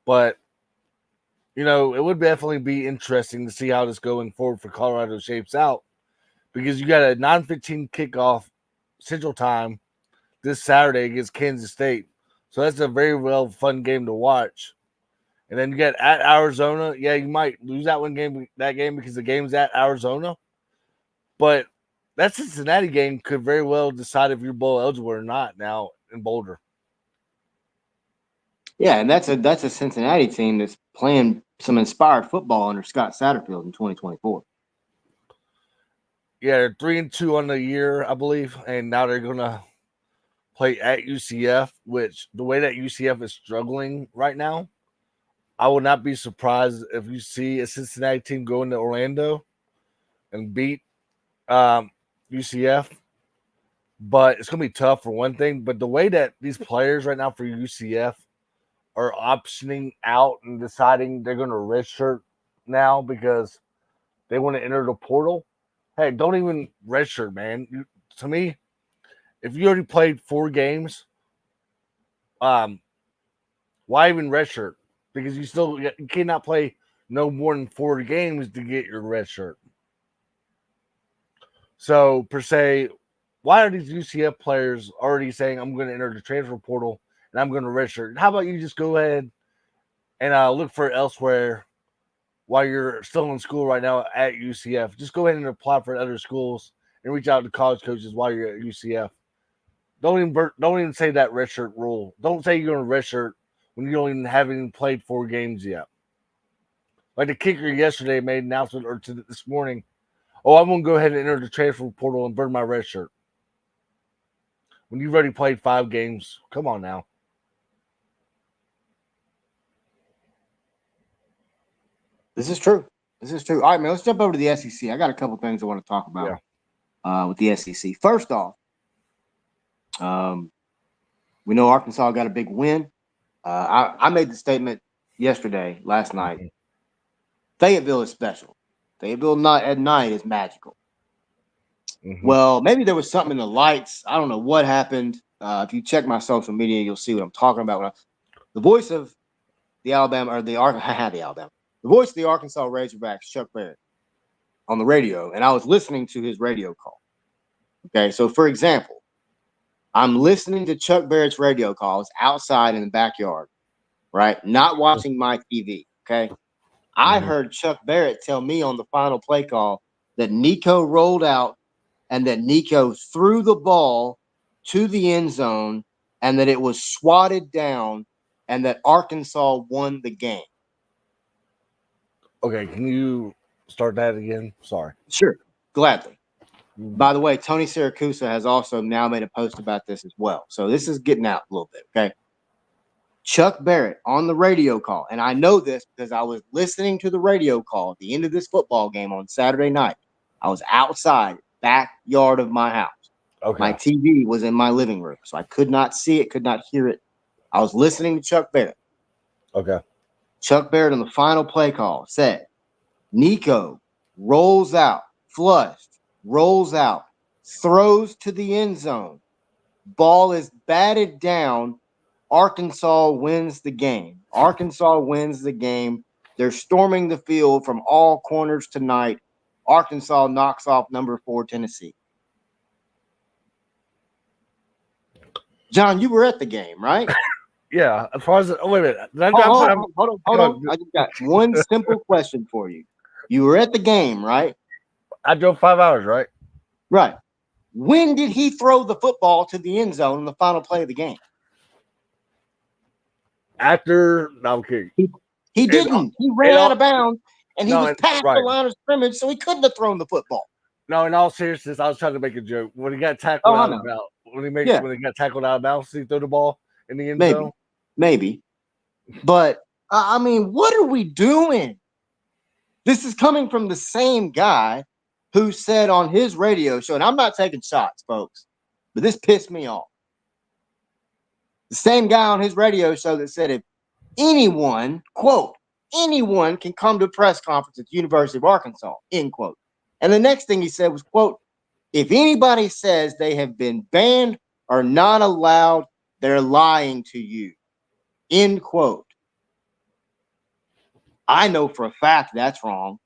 But it would definitely be interesting to see how this going forward for Colorado shapes out, because you got a 9:15 kickoff Central Time this Saturday against Kansas State. So that's a very fun game to watch. And then you get at Arizona. Yeah, you might lose that game because the game's at Arizona. But that Cincinnati game could very well decide if you're bowl eligible or not now in Boulder.
Yeah, and that's a Cincinnati team that's playing some inspired football under Scott Satterfield in 2024.
Yeah, they're 3-2 on the year, I believe, and now they're gonna play at UCF. Which the way that UCF is struggling right now, I would not be surprised if you see a Cincinnati team go into Orlando and beat UCF. But it's gonna be tough for one thing. But the way that these players right now for UCF are optioning out and deciding they're gonna redshirt now because they want to enter the portal. Hey, don't even redshirt, man. To me, if you already played 4 games, um, why even redshirt? Because you cannot play no more than 4 games to get your redshirt. So per se, why are these UCF players already saying I'm going to enter the transfer portal and I'm going to redshirt? How about you just go ahead and look for elsewhere while you're still in school right now at UCF? Just go ahead and apply for other schools and reach out to college coaches while you're at UCF. Don't even say that redshirt rule. Don't say you're going to redshirt when you don't even haven't played 4 games yet. Like the kicker yesterday made an announcement this morning. Oh, I'm going to go ahead and enter the transfer portal and burn my red shirt. When you've already played 5 games, come on now.
This is true. This is true. All right, man. Let's jump over to the SEC. I got a couple things I want to talk about with the SEC. First off, we know Arkansas got a big win. I made the statement last night.
Mm-hmm.
Fayetteville is special. Fayetteville not at night is magical.
Mm-hmm.
Well, maybe there was something in the lights. I don't know what happened. If you check my social media, you'll see what I'm talking about. The voice of the Alabama or the Alabama, the voice of the Arkansas Razorbacks, Chuck Barrett, on the radio, and I was listening to his radio call. Okay, so for example, I'm listening to Chuck Barrett's radio calls outside in the backyard, right? Not watching my TV. Okay, I heard Chuck Barrett tell me on the final play call that Nico rolled out and that Nico threw the ball to the end zone and that it was swatted down and that Arkansas won the game.
Okay, can you start that again? Sorry.
Sure, gladly. By the way, Tony Siracusa has also now made a post about this as well. So this is getting out a little bit, okay? Chuck Barrett on the radio call, and I know this because I was listening to the radio call at the end of this football game on Saturday night. I was outside, backyard of my house.
Okay.
My TV was in my living room, so I could not see it, could not hear it. I was listening to Chuck Barrett.
Okay.
Chuck Barrett on the final play call said, Nico rolls out, flushed, rolls out, throws to the end zone. Ball is batted down. Arkansas wins the game. Arkansas wins the game. They're storming the field from all corners tonight. Arkansas knocks off number 4 Tennessee. John, you were at the game, right?
Yeah, as far as wait a minute, did I drive
Hold
5?
on, hold on. I just got one simple question for you. You were at the game, right?
I drove 5 hours, right?
Right. When did he throw the football to the end zone in the final play of the game?
After, no, I'm kidding.
He
And
didn't. He ran out of bounds, and he
no,
was
and,
past the
right.
line of scrimmage, so he couldn't have thrown the football.
No, in all seriousness, I was trying to make a joke. When he got tackled
Oh, I
out of
know.
bounds,
Yeah,
when he got tackled out of bounds, he threw the ball in the end zone.
maybe. But I mean, what are we doing? This is coming from the same guy who said on his radio show, and I'm not taking shots, folks, but this pissed me off. The same guy on his radio show that said if anyone, quote, anyone can come to a press conference at the University of Arkansas, end quote. And the next thing he said was, quote, if anybody says they have been banned or not allowed, they're lying to you, end quote. I know for a fact that's wrong.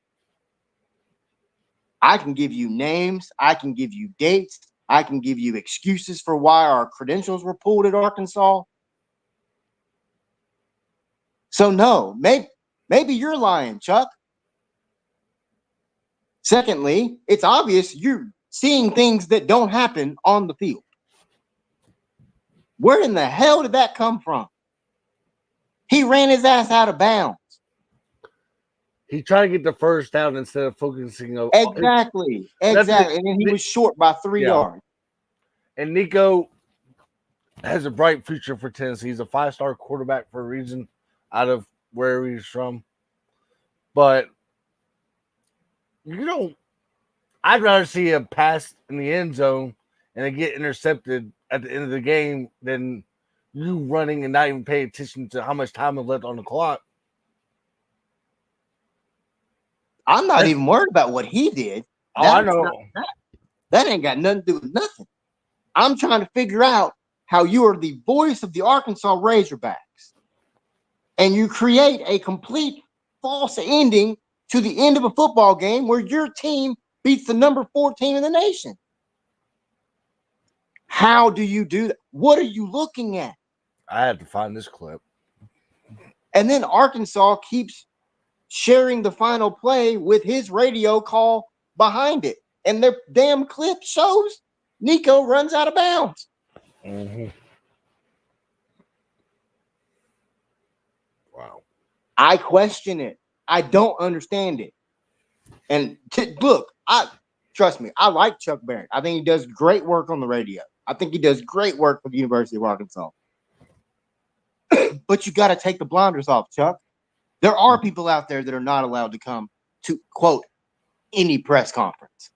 I can give you names. I can give you dates. I can give you excuses for why our credentials were pulled at Arkansas. So no, maybe you're lying, Chuck. Secondly, it's obvious you're seeing things that don't happen on the field. Where in the hell did that come from? He ran his ass out of bounds.
He tried to get the first down instead of focusing on
Exactly. And then he was short by 3 yards.
And Nico has a bright future for Tennessee. He's a 5-star quarterback for a reason, out of where he's from. But I'd rather see a pass in the end zone and it get intercepted at the end of the game than you running and not even paying attention to how much time is left on the clock.
I'm not even worried about what he did.
I know.
That ain't got nothing to do with nothing. I'm trying to figure out how you are the voice of the Arkansas Razorbacks and you create a complete false ending to the end of a football game where your team beats the number 4 team in the nation. How do you do that? What are you looking at?
I had to find this clip.
And then Arkansas keeps sharing the final play with his radio call behind it. And their damn clip shows Nico runs out of bounds.
Mm-hmm. Wow.
I question it. I don't understand it. And look, trust me, I like Chuck Barrett. I think he does great work on the radio. I think he does great work for the University of Arkansas. But you got to take the blinders off, Chuck. There are people out there that are not allowed to come to, quote, any press conference.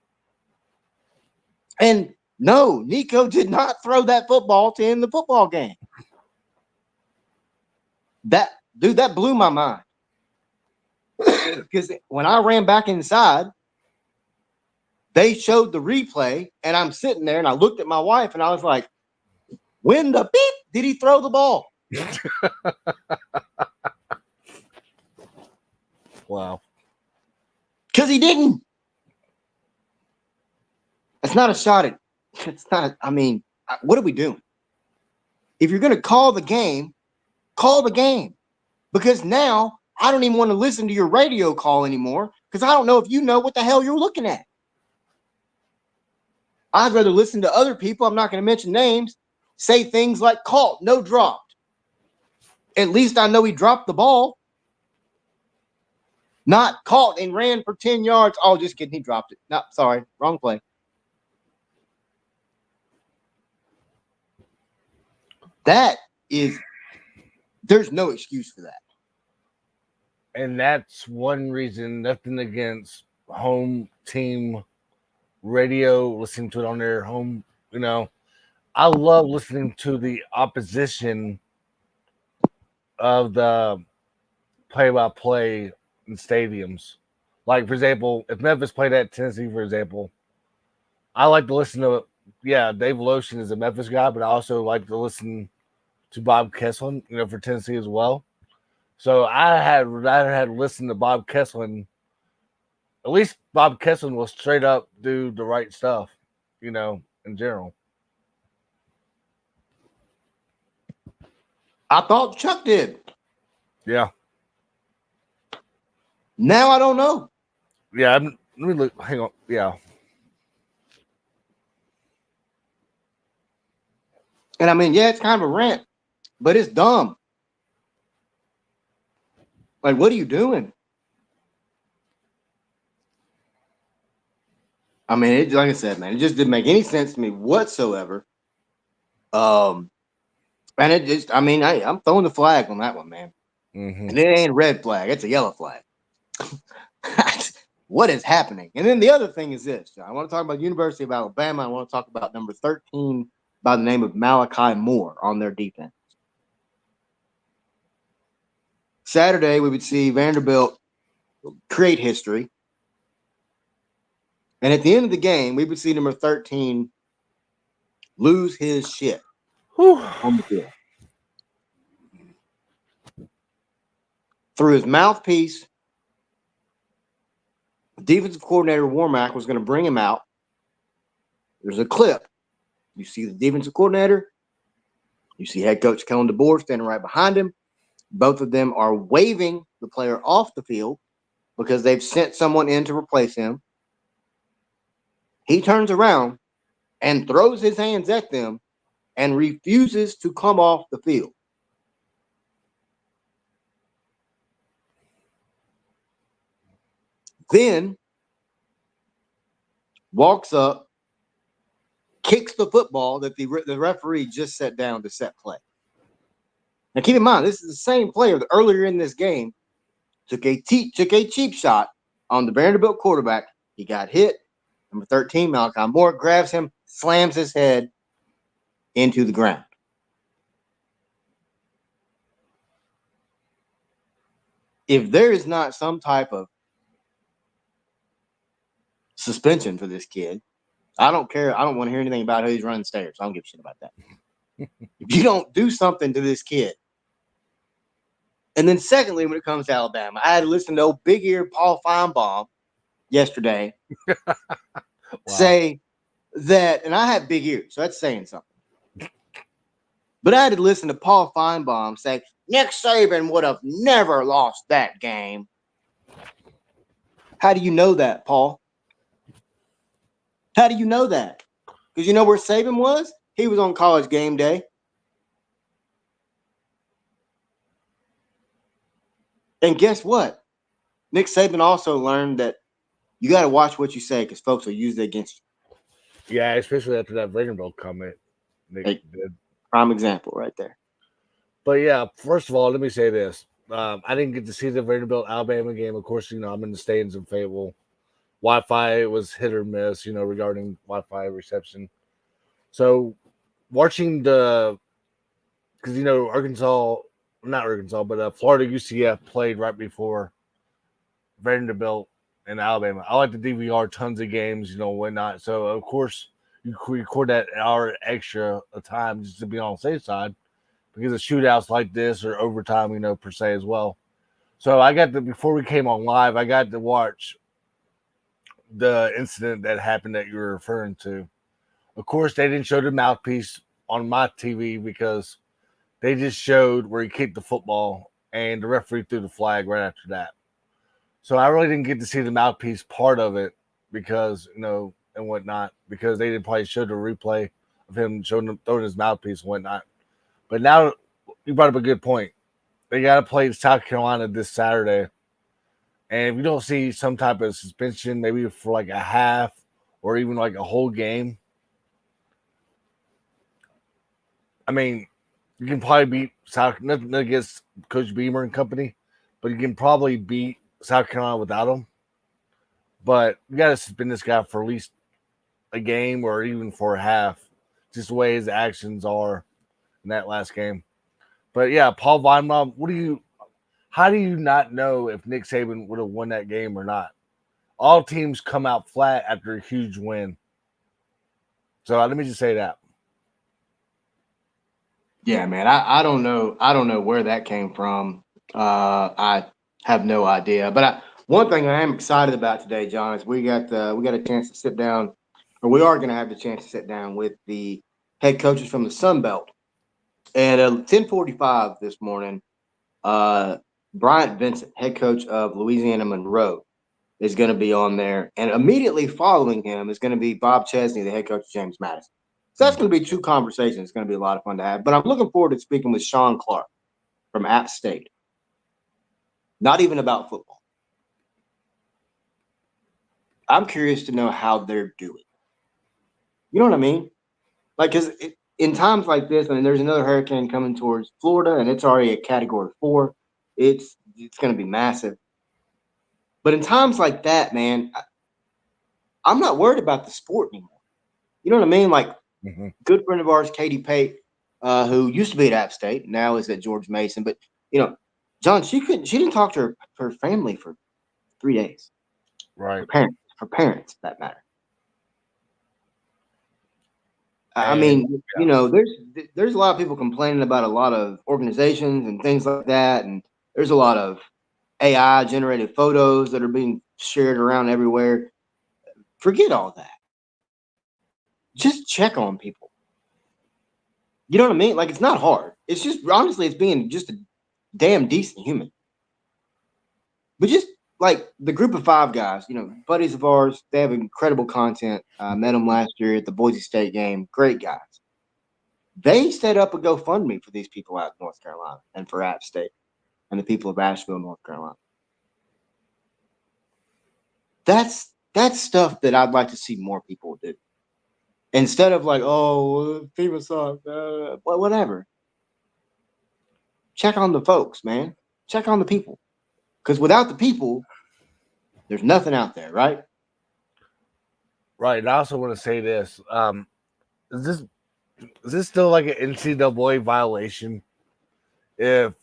And no, Nico did not throw that football to end the football game. That blew my mind. Because when I ran back inside, they showed the replay, and I'm sitting there, and I looked at my wife, and I was like, when the beep did he throw the ball?
Wow.
Because he didn't. It's not a shot at, what are we doing? If you're going to call the game, call the game. Because now I don't even want to listen to your radio call anymore because I don't know if you know what the hell you're looking at. I'd rather listen to other people, I'm not going to mention names, say things like caught, no dropped. At least I know he dropped the ball. Not caught and ran for 10 yards. Oh, just kidding. He dropped it. No, sorry. Wrong play. There's no excuse for that.
And that's one reason, nothing against home team radio, listening to it on their home, I love listening to the opposition of the play-by-play in stadiums. Like, for example, if Memphis played at Tennessee, for example, I like to listen to, Dave Lotion is a Memphis guy, but I also like to listen to Bob Kesselman, for Tennessee as well. So I had rather had listened to Bob Kesselman. At least Bob Kesselman will straight up do the right stuff, in general.
I thought Chuck did.
Yeah.
Now I don't know.
Yeah. Let me look. Hang on. Yeah.
And I mean, yeah, it's kind of a rant, but it's dumb. Like, what are you doing? I mean, it, like I said, man, it just didn't make any sense to me whatsoever. And it just, I mean, I'm throwing the flag on that one, man.
Mm-hmm.
And it ain't a red flag; it's a yellow flag. What is happening? And then the other thing is this: I want to talk about University of Alabama. I want to talk about number 13 by the name of Malachi Moore on their defense. Saturday, we would see Vanderbilt create history. And at the end of the game, we would see number 13 lose his shit on the field. Through his mouthpiece, defensive coordinator Warmack was going to bring him out. There's a clip. You see the defensive coordinator. You see head coach Kellen DeBoer standing right behind him. Both of them are waving the player off the field because they've sent someone in to replace him. He turns around and throws his hands at them and refuses to come off the field. Then walks up, kicks the football that the referee just set down to set play. Now, keep in mind, this is the same player that earlier in this game took a cheap shot on the Vanderbilt quarterback. He got hit. Number 13, Malachi Moore, grabs him, slams his head into the ground. If there is not some type of suspension for this kid, I don't care. I don't want to hear anything about who he's running stairs. I don't give a shit about that. If you don't do something to this kid. And then secondly, when it comes to Alabama, I had to listen to old big ear Paul Feinbaum yesterday say that, and I have big ears, so that's saying something. But I had to listen to Paul Feinbaum say, Nick Saban would have never lost that game. How do you know that, Paul? How do you know that? Because you know where Saban was? He was on College Game Day. And guess what? Nick Saban also learned that you got to watch what you say because folks will use it against
you. Yeah, especially after that Vanderbilt comment.
Nick did. Prime example right there.
But yeah, first of all, let me say this. I didn't get to see the Vanderbilt Alabama game. Of course, I'm in the stands in Fayetteville. Wi-Fi was hit or miss, regarding Wi-Fi reception. So watching because Florida UCF played right before Vanderbilt and Alabama. I like to DVR tons of games, whatnot. So of course you record that hour extra of time just to be on the safe side because of shootouts like this or overtime, per se as well. So before we came on live, I got to watch the incident that happened that you were referring to. Of course, they didn't show the mouthpiece on my TV because they just showed where he kicked the football and the referee threw the flag right after that. So I really didn't get to see the mouthpiece part of it because, and whatnot, because they didn't probably show the replay of him throwing his mouthpiece and whatnot. But now you brought up a good point. They got to play South Carolina this Saturday. And if you don't see some type of suspension, maybe for like a half or even like a whole game, I mean, you can probably beat nothing against Coach Beamer and company, but you can probably beat South Carolina without him. But you got to suspend this guy for at least a game or even for a half, just the way his actions are in that last game. But yeah, Paul Weinbaum, how do you not know if Nick Saban would have won that game or not? All teams come out flat after a huge win. So let me just say that.
Yeah, man, I don't know. I don't know where that came from. I have no idea. But one thing I am excited about today, John, is we got a chance to sit down, or we are going to have the chance to sit down with the head coaches from the Sun Belt And at 10:45 this morning, Bryant Vincent, head coach of Louisiana Monroe, is going to be on there. And immediately following him is going to be Bob Chesney, the head coach of James Madison. So that's going to be two conversations. It's going to be a lot of fun to have. But I'm looking forward to speaking with Sean Clark from App State. Not even about football. I'm curious to know how they're doing. You know what I mean? Like, because in times like this, I mean, there's another hurricane coming towards Florida, and it's already a Category 4. It's going to be massive. But in times like that, man, I'm not worried about the sport anymore. You know what I mean? Like, good friend of ours, Katie Pate, who used to be at App State, now is at George Mason. But, you know, John, she didn't talk to her family for 3 days.
Right.
For parents, that matter. I mean, you know, there's a lot of people complaining about a lot of organizations and things like that, and there's a lot of AI generated photos that are being shared around everywhere. Forget all that. Just check on people. You know what I mean? Like, it's not hard. It's just, honestly, it's being just a damn decent human. But just like the group of 5 guys, you know, buddies of ours, they have incredible content. Met them last year at the Boise State game. Great guys. They set up a GoFundMe for these people out in North Carolina and for App State and the people of Asheville, North Carolina. That's stuff that I'd like to see more people do. Instead of like, oh, FEMA sucks, whatever. Check on the folks, man. Check on the people. Because without the people, there's nothing out there, right?
Right. And I also want to say this. Is this still like an NCAA violation if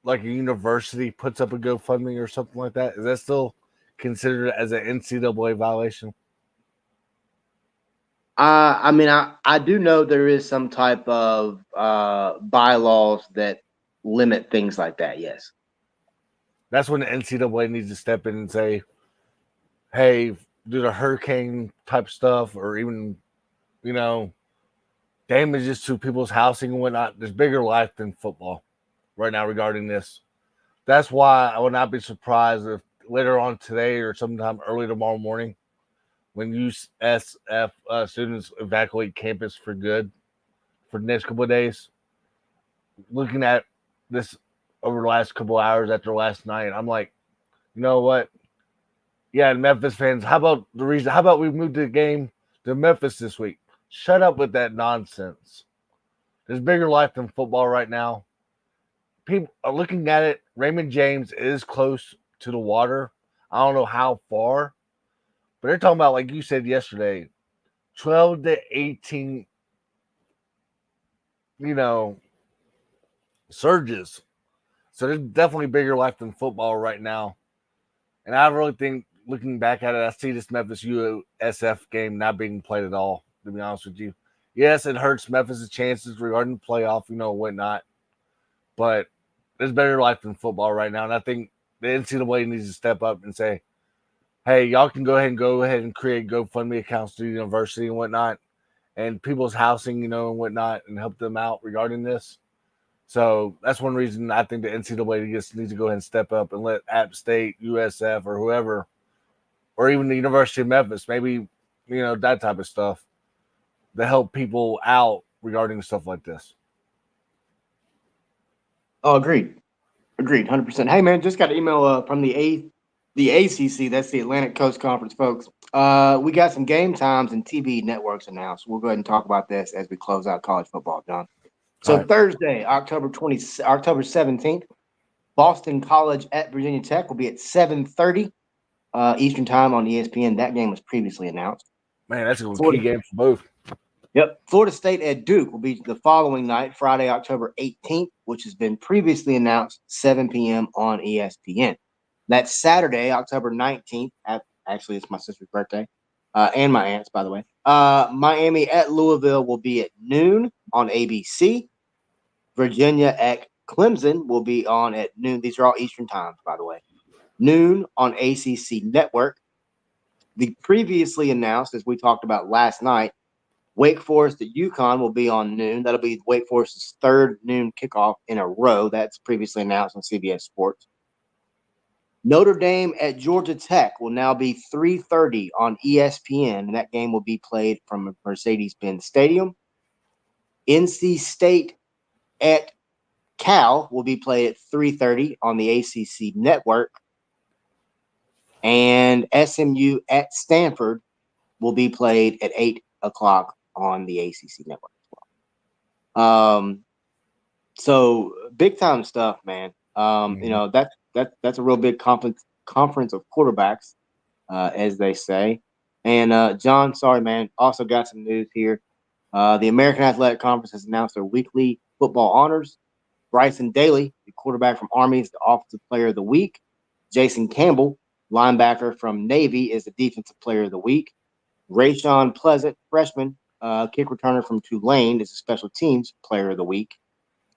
like a university puts up a GoFundMe or something like that? Is that still considered as an NCAA violation?
I mean, I do know there is some type of bylaws that limit things like that. Yes.
That's when the NCAA needs to step in and say, hey, do the hurricane type stuff or even, you know, damages to people's housing and whatnot. There's bigger life than football right now regarding this. That's why I would not be surprised if later on today or sometime early tomorrow morning, when USF students evacuate campus for good for the next couple of days, looking at this over the last couple of hours after last night, I'm like, you know what? Yeah, Memphis fans, how about we moved the game to Memphis this week? Shut up with that nonsense. There's bigger life than football right now. People are looking at it. Raymond James is close to the water. I don't know how far, but they're talking about, like you said yesterday, 12 to 18, you know, surges. So there's definitely bigger life than football right now. And I really think, looking back at it, I see this Memphis USF game not being played at all, to be honest with you. Yes, it hurts Memphis' chances regarding the playoff, you know, whatnot. But there's better life than football right now. And I think the NCAA needs to step up and say, hey, y'all can go ahead and create GoFundMe accounts to the university and whatnot, and people's housing, you know, and whatnot, and help them out regarding this. So that's one reason I think the NCAA just needs to go ahead and step up and let App State, USF, or whoever, or even the University of Memphis, maybe, you know, that type of stuff, to help people out regarding stuff like this.
Oh, agreed, 100%. Hey, man, just got an email from the ACC. That's the Atlantic Coast Conference, folks. We got some game times and TV networks announced. We'll go ahead and talk about this as we close out college football, John. So right. Thursday, October 17th, Boston College at Virginia Tech will be at 7:30 Eastern time on ESPN. That game was previously announced.
Man, that's a key game for both.
Yep. Florida State at Duke will be the following night, Friday, October 18th, which has been previously announced, 7 p.m. on ESPN. That's Saturday, October 19th. Actually, it's my sister's birthday and my aunt's, by the way. Miami at Louisville will be at noon on ABC. Virginia at Clemson will be on at noon. These are all Eastern times, by the way. Noon on ACC Network. The previously announced, as we talked about last night, Wake Forest at UConn will be on noon. That'll be Wake Forest's third noon kickoff in a row. That's previously announced on CBS Sports. Notre Dame at Georgia Tech will now be 3:30 on ESPN, and that game will be played from Mercedes-Benz Stadium. NC State at Cal will be played at 3:30 on the ACC network. And SMU at Stanford will be played at 8 o'clock on the ACC network as well. So big time stuff, man. You know, that's a real big conference of quarterbacks, as they say. And John, sorry, man, also got some news here. The American Athletic Conference has announced their weekly football honors. Bryson Daly, the quarterback from Army, is the Offensive Player of the Week. Jason Campbell, linebacker from Navy, is the Defensive Player of the Week. Rayshawn Pleasant, freshman, kick returner from Tulane, is the Special Teams Player of the Week.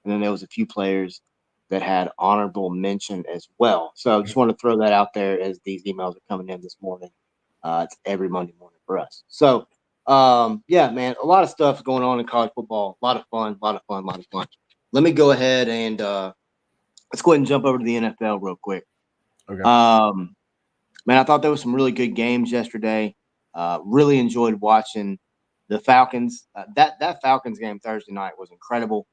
And then there was a few players that had honorable mention as well. So I just want to throw that out there as these emails are coming in this morning. It's every Monday morning for us. So, yeah, man, a lot of stuff going on in college football. A lot of fun. Let me go ahead and let's go ahead and jump over to the NFL real quick.
Okay.
Man, I thought there was some really good games yesterday. Really enjoyed watching the Falcons. That Falcons game Thursday night was incredible.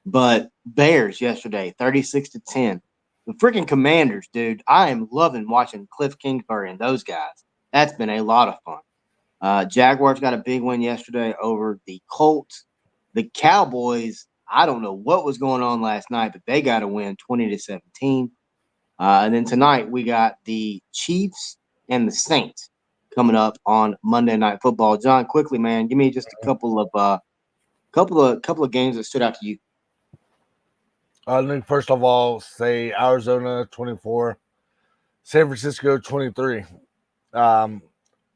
But Bears yesterday, 36-10. The freaking Commanders, dude. I am loving watching Cliff Kingsbury and those guys. That's been a lot of fun. Jaguars got a big win yesterday over the Colts. The Cowboys, I don't know what was going on last night, but they got a win 20-17. And then tonight we got the Chiefs and the Saints coming up on Monday Night Football. John, quickly, man, give me just a couple of games that stood out to you.
Let me first of all say Arizona 24, San Francisco 23. I'm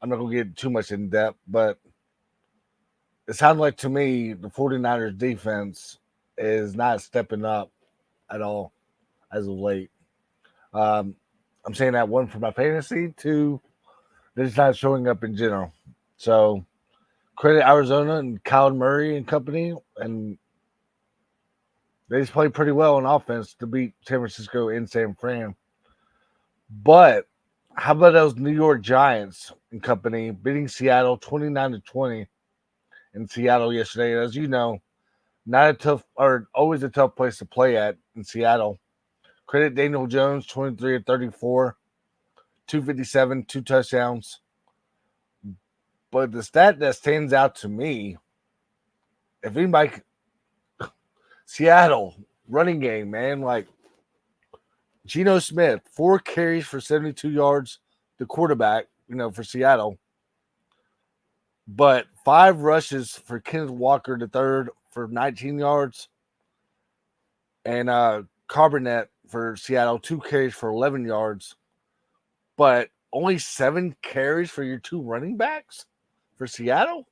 not going to get too much in depth, but it sounds like to me the 49ers defense is not stepping up at all as of late. I'm saying that one for my fantasy, two, they're just not showing up in general. So credit Arizona and Kyler Murray and company, and they just played pretty well on offense to beat San Francisco in San Fran. But how about those New York Giants and company beating Seattle 29-20 in Seattle yesterday? As you know, not a tough or always a tough place to play at in Seattle. Credit Daniel Jones, 23-34, 257, 2 touchdowns. But the stat that stands out to me, if anybody, Seattle running game, man, like Geno Smith, 4 carries for 72 yards, the quarterback, for Seattle. But 5 rushes for Kenneth Walker, the third, for 19 yards. And Carbonet for Seattle, 2 carries for 11 yards. But only 7 carries for your 2 running backs for Seattle?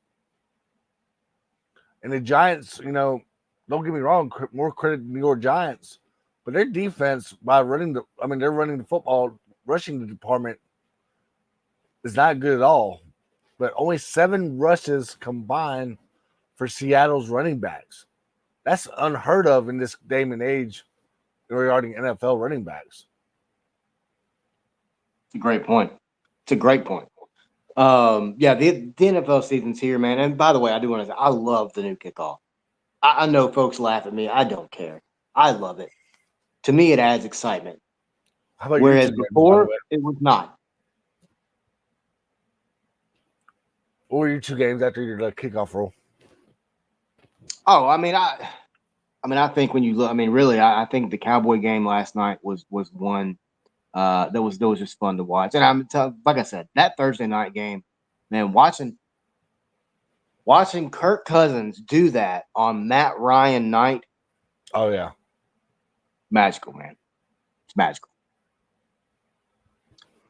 And the Giants, don't get me wrong, more credit to the New York Giants. But their defense, they're running the football, rushing the department is not good at all. But only 7 rushes combined for Seattle's running backs. That's unheard of in this day and age regarding NFL running backs.
It's a great point. Yeah, the NFL season's here, man. And by the way, I do want to say I love the new kickoff. I know folks laugh at me. I don't care. I love it. To me, it adds excitement.
How about
Whereas
you
before, it was not.
What were your 2 games after your kickoff roll?
Oh, I think when you look, really, I think the Cowboy game last night was one that was just fun to watch. And like I said, that Thursday night game, man, watching Kirk Cousins do that on Matt Ryan night.
Oh yeah,
magical, man. It's magical.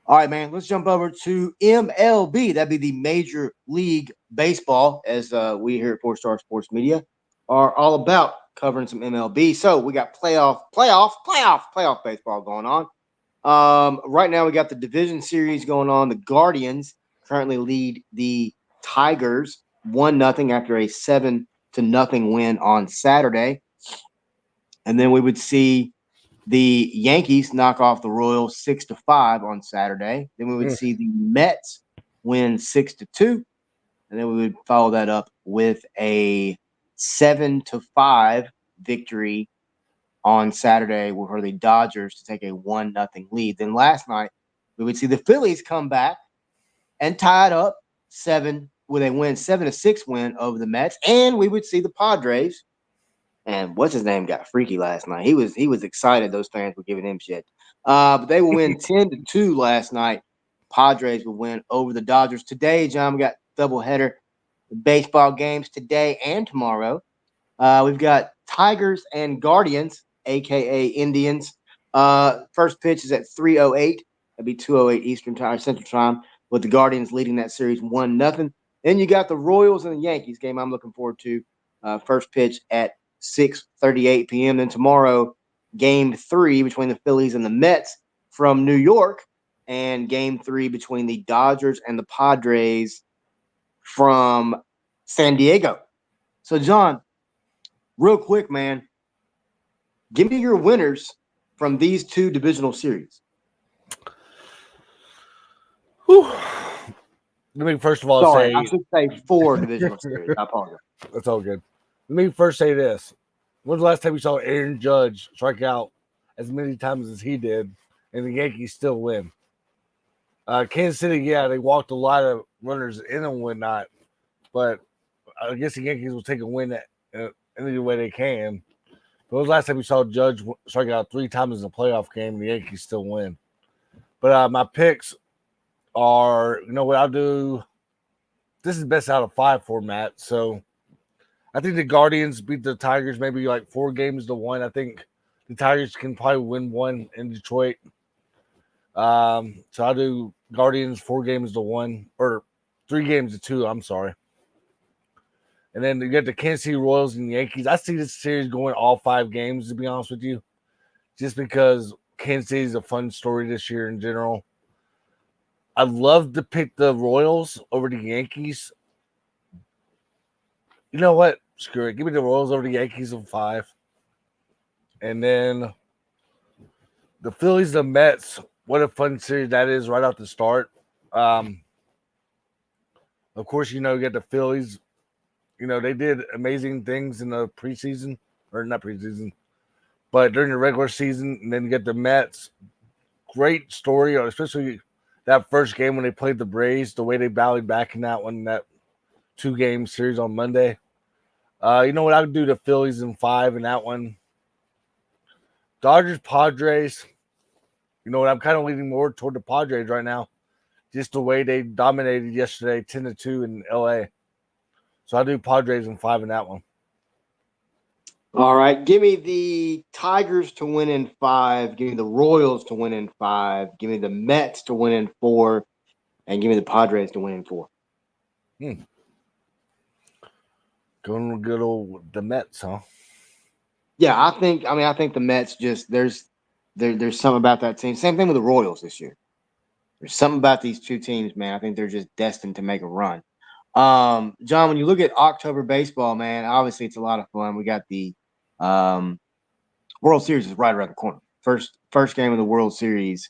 All right, man. Let's jump over to MLB. That'd be the Major League Baseball, as we here at 4-Star Sports Media are all about covering some MLB. So we got playoff baseball going on. Right now we got the division series going on. The Guardians currently lead the Tigers 1-0 after a 7-0 win on Saturday. And then we would see the Yankees knock off the Royals 6-5 on Saturday. Then we would see the Mets win 6-2. And then we would follow that up with a 7-5 victory on Saturday for the Dodgers to take a 1-0 lead. Then last night, we would see the Phillies come back and tie it up 7 with a win, 7-6 win over the Mets. And we would see the Padres. And what's his name got freaky last night. He was excited. Those fans were giving him shit. But they will win 10-2 last night. Padres will win over the Dodgers. Today, John, we got doubleheader baseball games today and tomorrow. We've got Tigers and Guardians, aka Indians. First pitch is at 3:08. That'd be 2:08 Eastern Time, Central Time, with the Guardians leading that series 1-0. Then you got the Royals and the Yankees game. I'm looking forward to. First pitch at 6:38 p.m. Then tomorrow, Game 3 between the Phillies and the Mets from New York, and Game 3 between the Dodgers and the Padres from San Diego. So, John, real quick, man, give me your winners from these two divisional series.
Whew. Let me first of all
I should say 4 divisional series. I apologize.
That's all good. Let me first say this. When's the last time you saw Aaron Judge strike out as many times as he did and the Yankees still win? Kansas City, yeah, they walked a lot of runners in and whatnot, but I guess the Yankees will take a win any way they can. But when was the last time you saw Judge strike out 3 times in a playoff game and the Yankees still win? But my picks are, you know what I'll do? This is best out of 5 format, so I think the Guardians beat the Tigers maybe like 4-1. I think the Tigers can probably win 1 in Detroit. So I'll do Guardians 4-1 or 3-2. I'm sorry. And then you get the Kansas City Royals and Yankees. I see this series going all 5 games, to be honest with you, just because Kansas City is a fun story this year in general. I'd love to pick the Royals over the Yankees. You know what? Screw it. Give me the Royals over the Yankees in 5. And then the Phillies, the Mets. What a fun series that is right off the start. Of course, you get the Phillies. They did amazing things in the preseason, or not preseason, but during the regular season. And then you get the Mets. Great story, especially that first game when they played the Braves, the way they battled back in that one, that 2-game series on Monday. You know what? I would do the Phillies in 5 in that one. Dodgers, Padres. You know what? I'm kind of leaning more toward the Padres right now. Just the way they dominated yesterday, 10-2 in LA. So I do Padres in 5 in that one.
All right. Give me the Tigers to win in 5. Give me the Royals to win in 5. Give me the Mets to win in 4. And give me the Padres to win in 4.
Going good old the Mets, huh?
Yeah, I think the Mets just there's something about that team. Same thing with the Royals this year. There's something about these two teams, man. I think they're just destined to make a run. John, when you look at October baseball, man, obviously it's a lot of fun. We got the World Series is right around the corner. First game of the World Series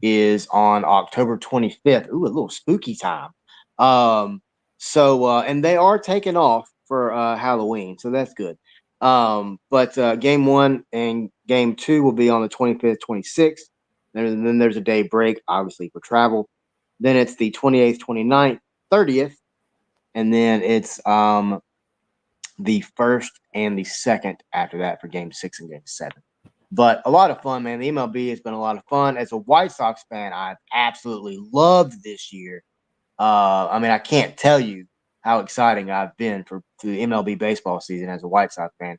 is on October 25th. Ooh, a little spooky time. And they are taking off for Halloween, so that's good. But game 1 and game 2 will be on the 25th, 26th. And then there's a day break, obviously, for travel. Then it's the 28th, 29th, 30th. And then it's the 1st and the 2nd after that for game 6 and game 7. But a lot of fun, man. The MLB has been a lot of fun. As a White Sox fan, I've absolutely loved this year. I can't tell you how exciting I've been for the MLB baseball season as a White Sox fan.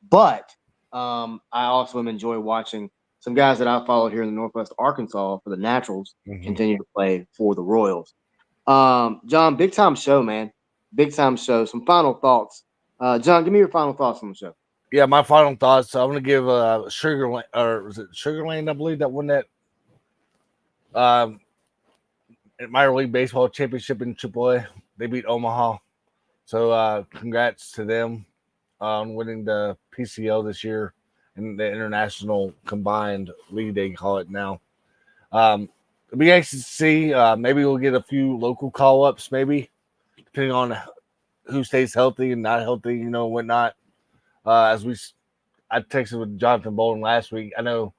But I also am enjoy watching some guys that I followed here in the Northwest Arkansas for the Naturals continue to play for the Royals. John, big time show, man. Big time show. Some final thoughts. John, give me your final thoughts on the show.
Yeah, my final thoughts. So I'm going to give Sugarland, or was it Sugarland? I believe that won that minor league baseball championship in AAA. they beat Omaha. So congrats to them on winning the PCL this year and the international combined league they call it now. It'll be nice to see. Maybe we'll get a few local call ups, maybe depending on who stays healthy and not healthy, whatnot. As I texted with Jonathan Bolden last week. I know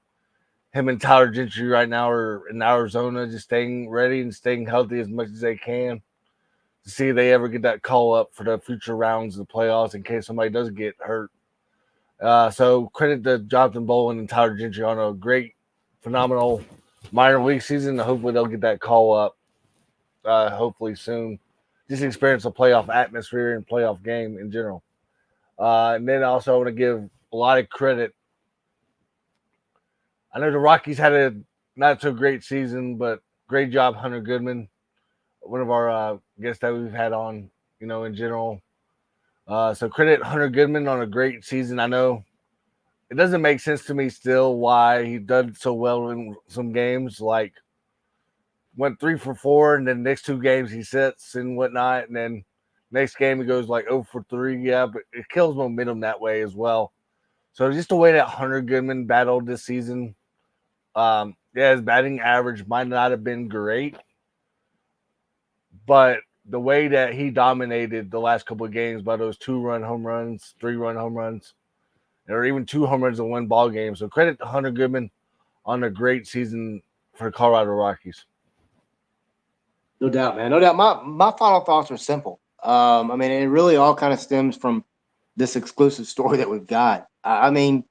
him and Tyler Gentry right now are in Arizona, just staying ready and staying healthy as much as they can to see if they ever get that call up for the future rounds of the playoffs in case somebody does get hurt. So credit to Jonathan Bolden and Tyler Gentry on a great, phenomenal minor league season. Hopefully they'll get that call up hopefully soon. Just experience a playoff atmosphere and playoff game in general. And then also I want to give a lot of credit. I know the Rockies had a not so great season, but great job, Hunter Goodman, one of our guests that we've had on, in general. So credit Hunter Goodman on a great season. I know it doesn't make sense to me still why he did so well in some games, like went 3 for 4, and then next 2 games he sits and whatnot, and then next game he goes like 0 for 3. Yeah, but it kills momentum that way as well. So just the way that Hunter Goodman battled this season, his batting average might not have been great, but the way that he dominated the last couple of games by those 2-run home runs, 3-run home runs, or even 2 home runs in one ball game. So credit to Hunter Goodman on a great season for the Colorado Rockies.
No doubt, man. No doubt. My final thoughts are simple. I mean, it really all kind of stems from this exclusive story that we've got. I mean,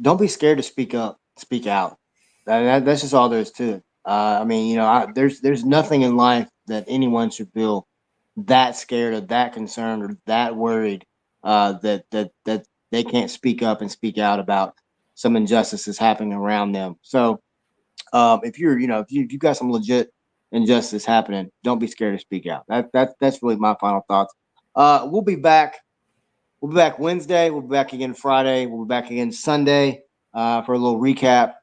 don't be scared to speak up, speak out. That's just all there is to it. I mean, there's nothing in life that anyone should feel that scared or that concerned or that worried that they can't speak up and speak out about some injustices happening around them. So if you've got some legit injustice happening, don't be scared to speak out. That's really my final thoughts. We'll be back. We'll be back Wednesday. We'll be back again Friday. We'll be back again Sunday for a little recap.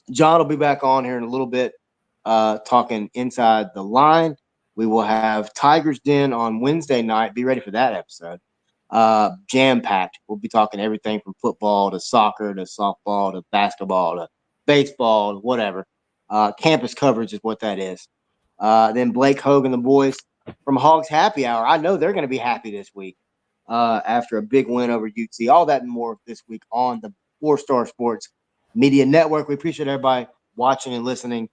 John will be back on here in a little bit, talking inside the line. We will have Tiger's Den on Wednesday night. Be ready for that episode. Jam packed. We'll be talking everything from football to soccer to softball to basketball to baseball, whatever. Campus coverage is what that is. Then Blake Hogan, the boys from Hogs Happy Hour. I know they're going to be happy this week after a big win over UT. All that and more this week on the 4-Star Sports Media Network. We appreciate everybody watching and listening.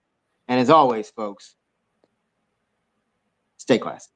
And as always, folks, stay classy.